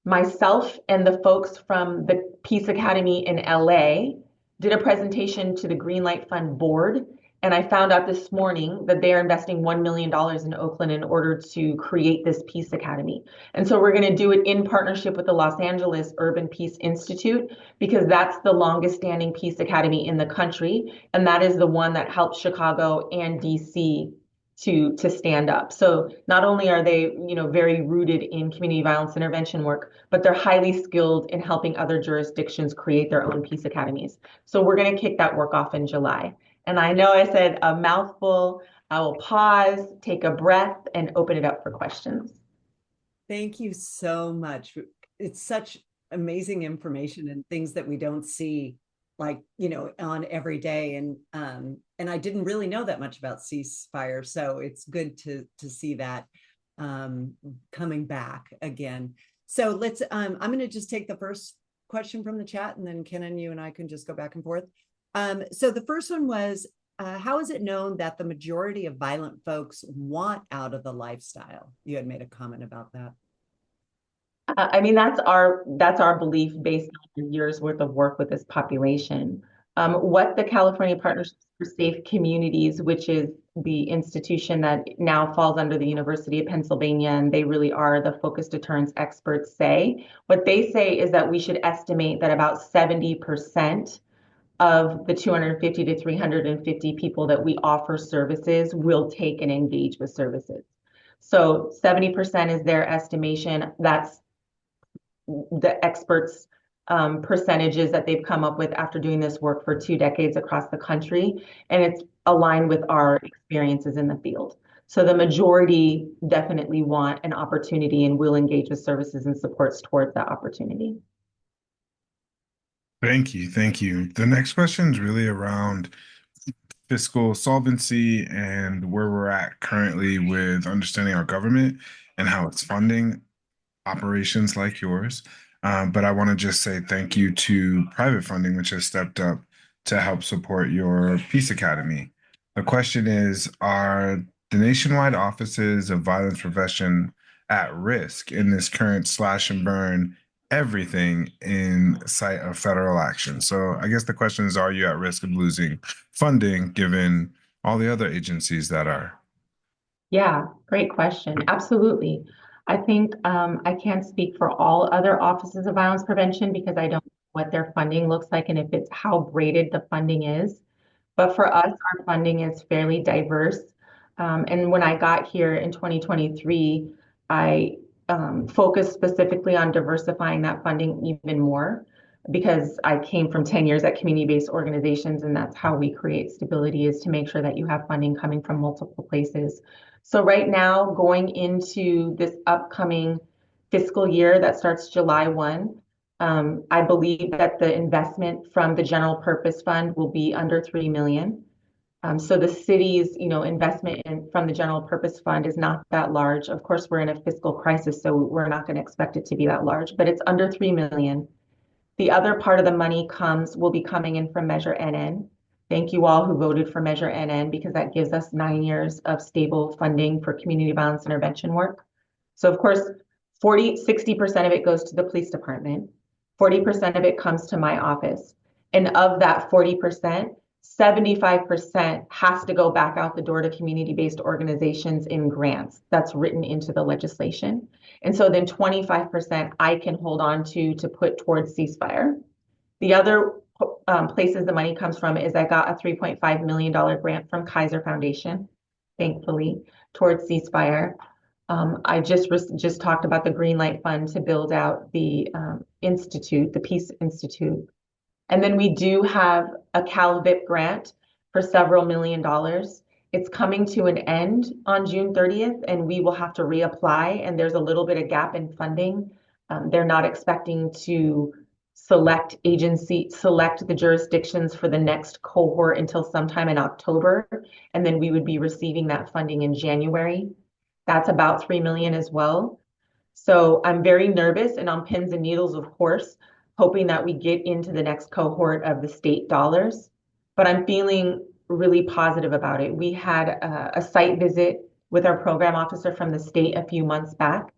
myself and the folks from the Peace Academy in LA did a presentation to the Greenlight Fund board. And I found out this morning that they are investing $1 million in Oakland in order to create this Peace Academy. And so we're going to do it in partnership with the Los Angeles Urban Peace Institute, because that's the longest standing Peace Academy in the country. And that is the one that helped Chicago and DC to stand up. So not only are they, very rooted in community violence intervention work, but they're highly skilled in helping other jurisdictions create their own Peace Academies. So we're going to kick that work off in July. And I know I said a mouthful. I will pause, take a breath, and open it up for questions. Thank you so much. It's such amazing information and things that we don't see like, on every day. And I didn't really know that much about ceasefire. So it's good to see that coming back again. So I'm going to just take the first question from the chat, and then Kenan, you and I can just go back and forth. So the first one was, how is it known that the majority of violent folks want out of the lifestyle? You had made a comment about that. I mean, that's our belief based on years worth of work with this population. What the California Partnership for Safe Communities, which is the institution that now falls under the University of Pennsylvania, and they really are the focused deterrence experts, what they say is that we should estimate that about 70% of the 250 to 350 people that we offer services will take and engage with services. So 70% is their estimation. That's the experts' percentages that they've come up with after doing this work for 2 decades across the country. And it's aligned with our experiences in the field. So the majority definitely want an opportunity and will engage with services and supports towards that opportunity. Thank you. Thank you. The next question is really around fiscal solvency and where we're at currently with understanding our government and how it's funding operations like yours. But I want to just say thank you to private funding, which has stepped up to help support your Peace Academy. The question is, are the nationwide offices of violence prevention at risk in this current slash and burn everything in sight of federal action? So I guess the question is, are you at risk of losing funding given all the other agencies that are? Yeah, great question. Absolutely. I think I can't speak for all other offices of violence prevention because I don't know what their funding looks like and if it's how braided the funding is. But for us, our funding is fairly diverse. And when I got here in 2023, I focused specifically on diversifying that funding even more because I came from 10 years at community-based organizations, and that's how we create stability, is to make sure that you have funding coming from multiple places. So right now, going into this upcoming fiscal year that starts July 1, I believe that the investment from the general purpose fund will be under 3 million. So the city's, investment from the general purpose fund is not that large. Of course, we're in a fiscal crisis, so we're not going to expect it to be that large, but it's under 3 million. The other part of the money will be coming in from Measure NN. Thank you all who voted for Measure NN because that gives us 9 years of stable funding for community violence intervention work. So of course, 60% of it goes to the police department. 40% of it comes to my office. And of that 40%, 75% has to go back out the door to community-based organizations in grants. That's written into the legislation. And so then 25% I can hold on to put towards ceasefire. The other places the money comes from is I got a $3.5 million grant from Kaiser Foundation, thankfully, towards ceasefire. I just talked about the Green Light Fund to build out the institute, the Peace Institute. And then we do have a CalVIP grant for several $1 million. It's coming to an end on June 30th, and we will have to reapply, and there's a little bit of gap in funding. They're not expecting to select the jurisdictions for the next cohort until sometime in October, and then we would be receiving that funding in January. That's about 3 million as well. So I'm very nervous and on pins and needles, of course, hoping that we get into the next cohort of the state dollars, but I'm feeling really positive about it. We had a site visit with our program officer from the state a few months back,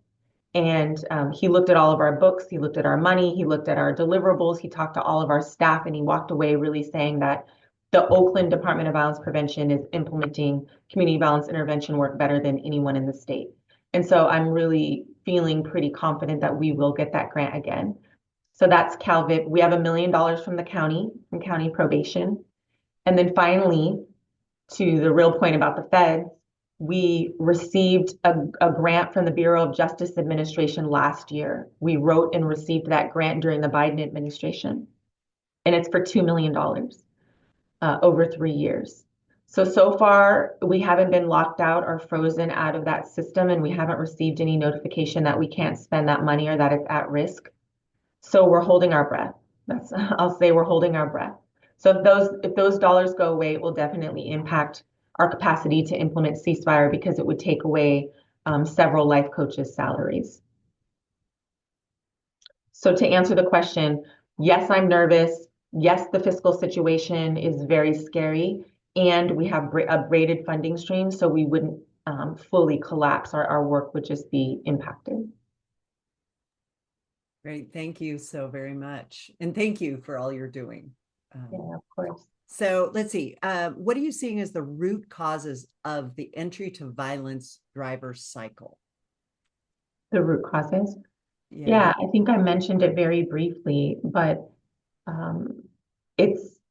and he looked at all of our books, he looked at our money, he looked at our deliverables, he talked to all of our staff, and he walked away really saying that the Oakland Department of Violence Prevention is implementing community violence intervention work better than anyone in the state. And so I'm really feeling pretty confident that we will get that grant again. So that's CalVIP. We have $1 million from the county, from county probation. And then finally, to the real point about the feds, we received a grant from the Bureau of Justice Administration last year. We wrote and received that grant during the Biden administration, and it's for $2 million over 3 years. So far, we haven't been locked out or frozen out of that system, and we haven't received any notification that we can't spend that money or that it's at risk. So we're holding our breath. I'll say we're holding our breath. So if those dollars go away, it will definitely impact our capacity to implement ceasefire because it would take away several life coaches' salaries. So to answer the question, yes, I'm nervous. Yes, the fiscal situation is very scary, and we have a braided funding stream, so we wouldn't fully collapse. Our work would just be impacted. Great. Thank you so very much. And thank you for all you're doing. Yeah, of course. So let's see. What are you seeing as the root causes of the entry to violence driver cycle? The root causes? Yeah, I think I mentioned it very briefly, but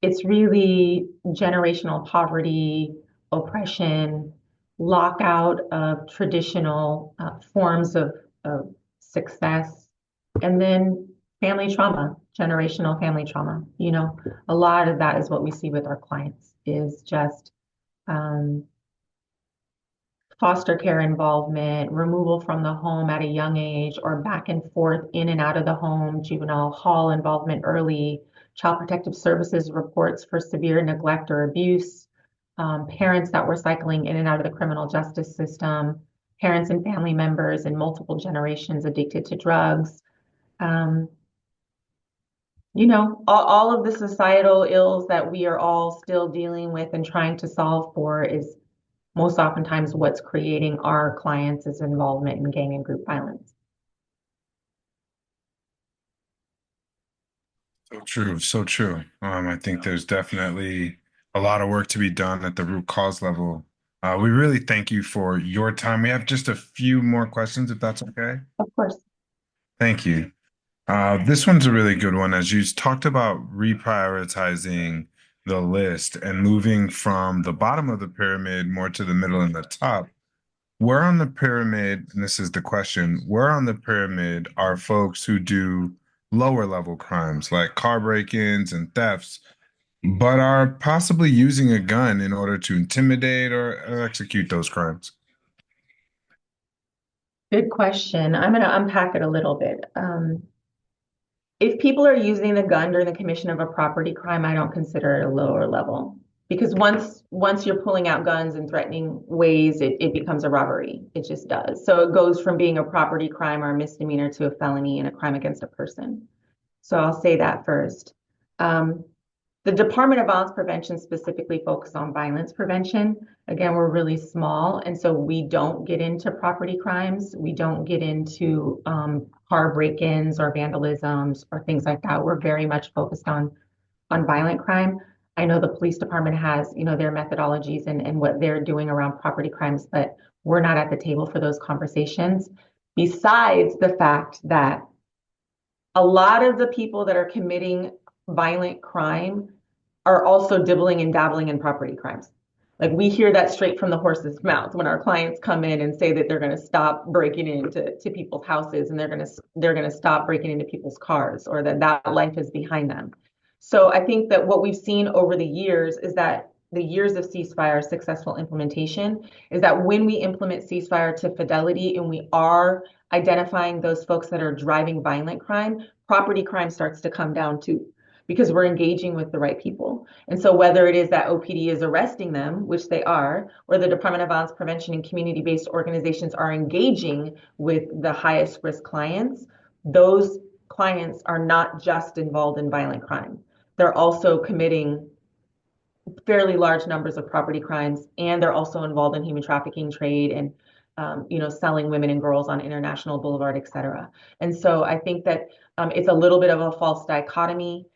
it's really generational poverty, oppression, lockout of traditional forms of success, and then family trauma, generational family trauma. You know, a lot of that is what we see with our clients is just foster care involvement, removal from the home at a young age, or back and forth in and out of the home, juvenile hall involvement early, child protective services reports for severe neglect or abuse, parents that were cycling in and out of the criminal justice system, parents and family members in multiple generations addicted to drugs. You know, all of the societal ills that we are all still dealing with and trying to solve for is most oftentimes what's creating our clients' involvement in gang and group violence. So true, so true. I think there's definitely a lot of work to be done at the root cause level. We really thank you for your time. We have just a few more questions, if that's okay. Of course. Thank you. This one's a really good one. As you talked about reprioritizing the list and moving from the bottom of the pyramid more to the middle and the top, where on the pyramid, and this is the question, where on the pyramid are folks who do lower level crimes like car break-ins and thefts, but are possibly using a gun in order to intimidate or execute those crimes? Good question. I'm going to unpack it a little bit. If people are using the gun during the commission of a property crime, I don't consider it a lower level. Because once you're pulling out guns in threatening ways, it becomes a robbery. It just does. So it goes from being a property crime or a misdemeanor to a felony and a crime against a person. So I'll say that first. The Department of Violence Prevention specifically focuses on violence prevention. Again, we're really small, and so we don't get into property crimes. We don't get into car break-ins or vandalisms or things like that. We're very much focused on violent crime. I know the police department has, you know, their methodologies and what they're doing around property crimes, but we're not at the table for those conversations. Besides the fact that a lot of the people that are committing violent crime are also dibbling and dabbling in property crimes. Like we hear that straight from the horse's mouth when our clients come in and say that they're going to stop breaking into people's houses and they're going to stop breaking into people's cars, or that life is behind them. So I think that what we've seen over the years is that the years of ceasefire successful implementation is that when we implement ceasefire to fidelity and we are identifying those folks that are driving violent crime, property crime starts to come down too, because we're engaging with the right people. And so whether it is that OPD is arresting them, which they are, or the Department of Violence Prevention and community-based organizations are engaging with the highest risk clients, those clients are not just involved in violent crime. They're also committing fairly large numbers of property crimes, and they're also involved in human trafficking, trade, and selling women and girls on International Boulevard, et cetera. And so I think that it's a little bit of a false dichotomy,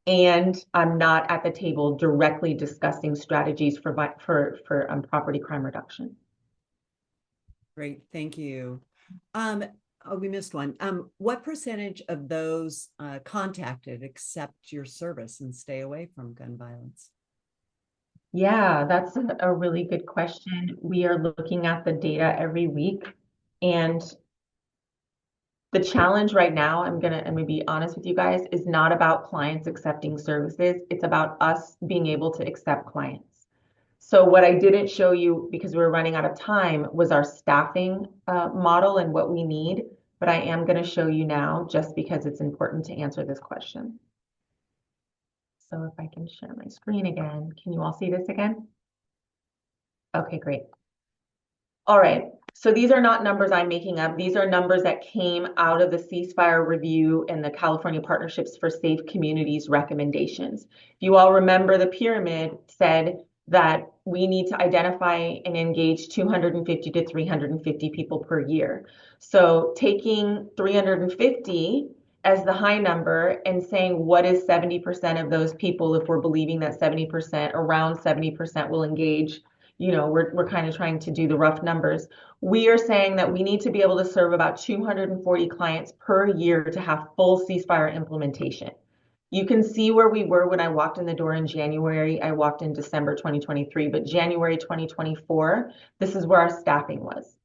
and I'm not at the table directly discussing strategies for property crime reduction. Great, thank you. Oh, we missed one. What percentage of those contacted accept your service and stay away from gun violence? Yeah, that's a really good question. We are looking at the data every week, and the challenge right now, I'm gonna be honest with you guys, is not about clients accepting services. It's about us being able to accept clients. So what I didn't show you because we were running out of time was our staffing model and what we need, but I am going to show you now just because it's important to answer this question. So if I can share my screen again, can you all see this again? Okay, great. All right, so these are not numbers I'm making up. These are numbers that came out of the ceasefire review and the California Partnerships for Safe Communities recommendations. If you all remember, the pyramid said that we need to identify and engage 250 to 350 people per year. So taking 350 as the high number and saying what is 70% of those people, if we're believing that 70%, around 70% will engage, you know, we're kind of trying to do the rough numbers. We are saying that we need to be able to serve about 240 clients per year to have full ceasefire implementation. You can see where we were when I walked in the door in January. I walked in December 2023, but January 2024, this is where our staffing was.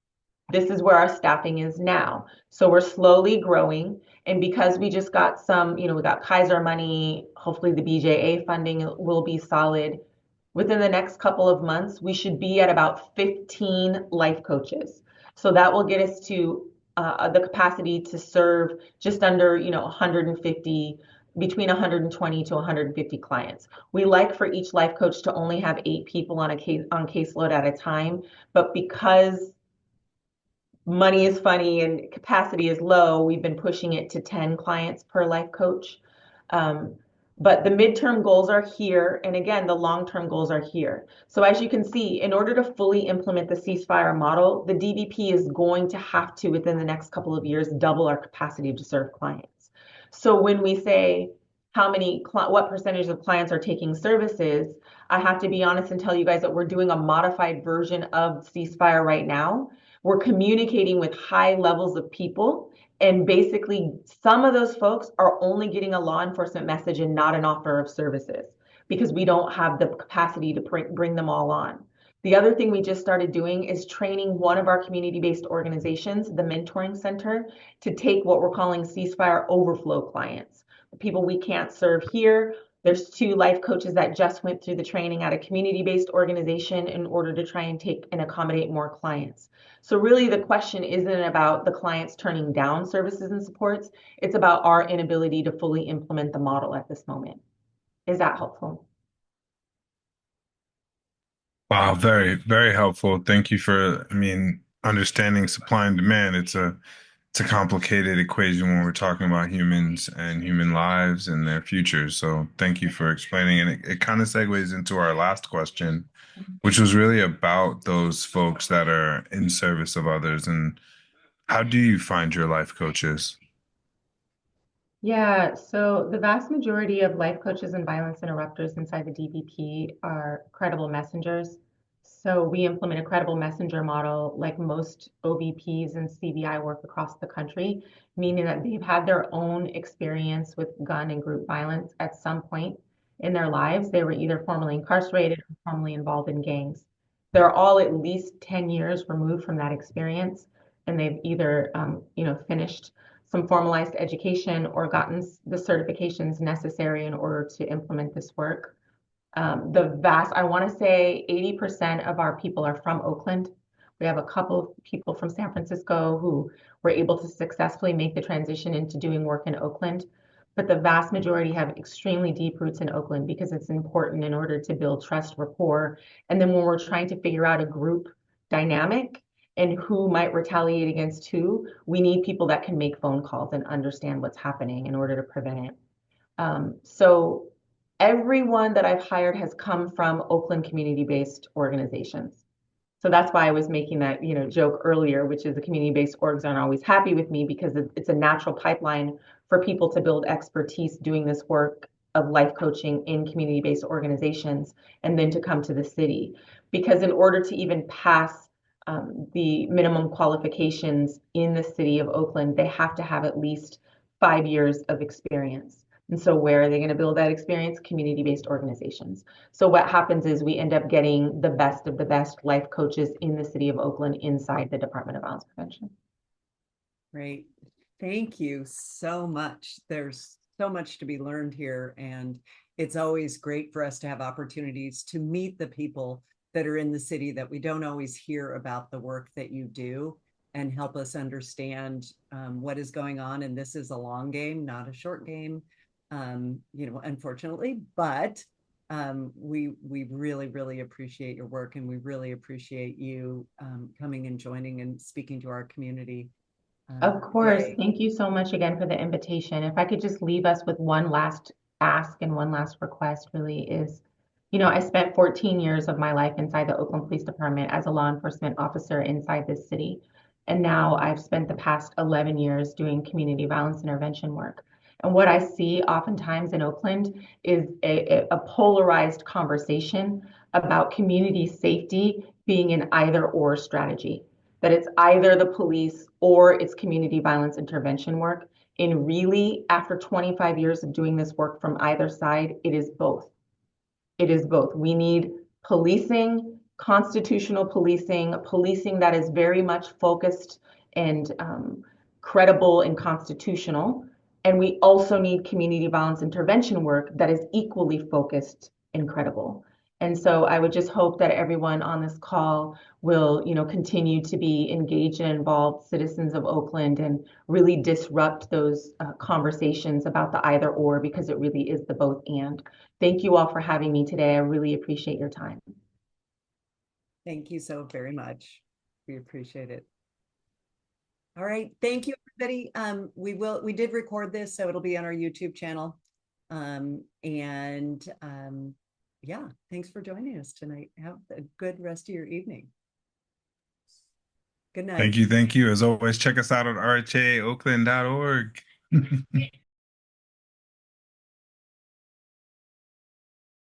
This is where our staffing is now. So we're slowly growing. And because we just got some, you know, we got Kaiser money, hopefully the BJA funding will be solid. Within the next couple of months, we should be at about 15 life coaches. So that will get us to the capacity to serve just under, you know, 150, between 120 to 150 clients. We like for each life coach to only have 8 people on caseload at a time, but because money is funny and capacity is low, we've been pushing it to 10 clients per life coach. But the midterm goals are here. And again, the long-term goals are here. So as you can see, in order to fully implement the ceasefire model, the DVP is going to have to, within the next couple of years, double our capacity to serve clients. So when we say what percentage of clients are taking services, I have to be honest and tell you guys that we're doing a modified version of ceasefire right now. We're communicating with high levels of people. And basically, some of those folks are only getting a law enforcement message and not an offer of services because we don't have the capacity to bring them all on. The other thing we just started doing is training one of our community-based organizations, the Mentoring Center, to take what we're calling ceasefire overflow clients, people we can't serve here. There's 2 life coaches that just went through the training at a community-based organization in order to try and take and accommodate more clients. So really the question isn't about the clients turning down services and supports. It's about our inability to fully implement the model at this moment. Is that helpful? Wow, very, very helpful. Thank you for, understanding supply and demand. It's a complicated equation when we're talking about humans and human lives and their futures. So thank you for explaining. And it kind of segues into our last question, which was really about those folks that are in service of others. And how do you find your life coaches? Yeah, so the vast majority of life coaches and violence interrupters inside the DVP are credible messengers. So we implement a credible messenger model like most OVPs and CVI work across the country, meaning that they've had their own experience with gun and group violence at some point in their lives. They were either formerly incarcerated or formerly involved in gangs. They're all at least 10 years removed from that experience, and they've either, finished some formalized education or gotten the certifications necessary in order to implement this work. I want to say 80% of our people are from Oakland. We have a couple of people from San Francisco who were able to successfully make the transition into doing work in Oakland. But the vast majority have extremely deep roots in Oakland because it's important in order to build trust, rapport. And then when we're trying to figure out a group dynamic and who might retaliate against who, we need people that can make phone calls and understand what's happening in order to prevent it. So everyone that I've hired has come from Oakland community-based organizations. So that's why I was making that, joke earlier, which is the community-based orgs aren't always happy with me because it's a natural pipeline for people to build expertise doing this work of life coaching in community-based organizations and then to come to the city. Because in order to even pass the minimum qualifications in the city of Oakland, they have to have at least 5 years of experience. And so where are they going to build that experience? Community-based organizations. So what happens is we end up getting the best of the best life coaches in the city of Oakland inside the Department of Violence Prevention. Great. Thank you so much. There's so much to be learned here. And it's always great for us to have opportunities to meet the people that are in the city that we don't always hear about the work that you do and help us understand what is going on. And this is a long game, not a short game. unfortunately, but we really appreciate your work, and we really appreciate you coming and joining and speaking to our community Of course. today. Thank you so much again for the invitation. If I could just leave us with one last ask and one last request, really is, I spent 14 years of my life inside the Oakland Police Department as a law enforcement officer inside this city. And now I've spent the past 11 years doing community violence intervention work. And what I see oftentimes in Oakland is a polarized conversation about community safety being an either or strategy, that it's either the police or it's community violence intervention work. And really, after 25 years of doing this work from either side, it is both. It is both. We need policing, constitutional policing, policing that is very much focused and credible and constitutional. And we also need community violence intervention work that is equally focused and credible. And so I would just hope that everyone on this call will, continue to be engaged and involved citizens of Oakland and really disrupt those conversations about the either or, because it really is the both and. Thank you all for having me today. I really appreciate your time. Thank you so very much. We appreciate it. All right. Thank you, everybody. We did record this, so it'll be on our YouTube channel. Yeah, thanks for joining us tonight. Have a good rest of your evening. Good night. Thank you. As always, check us out on rhaoakland.org.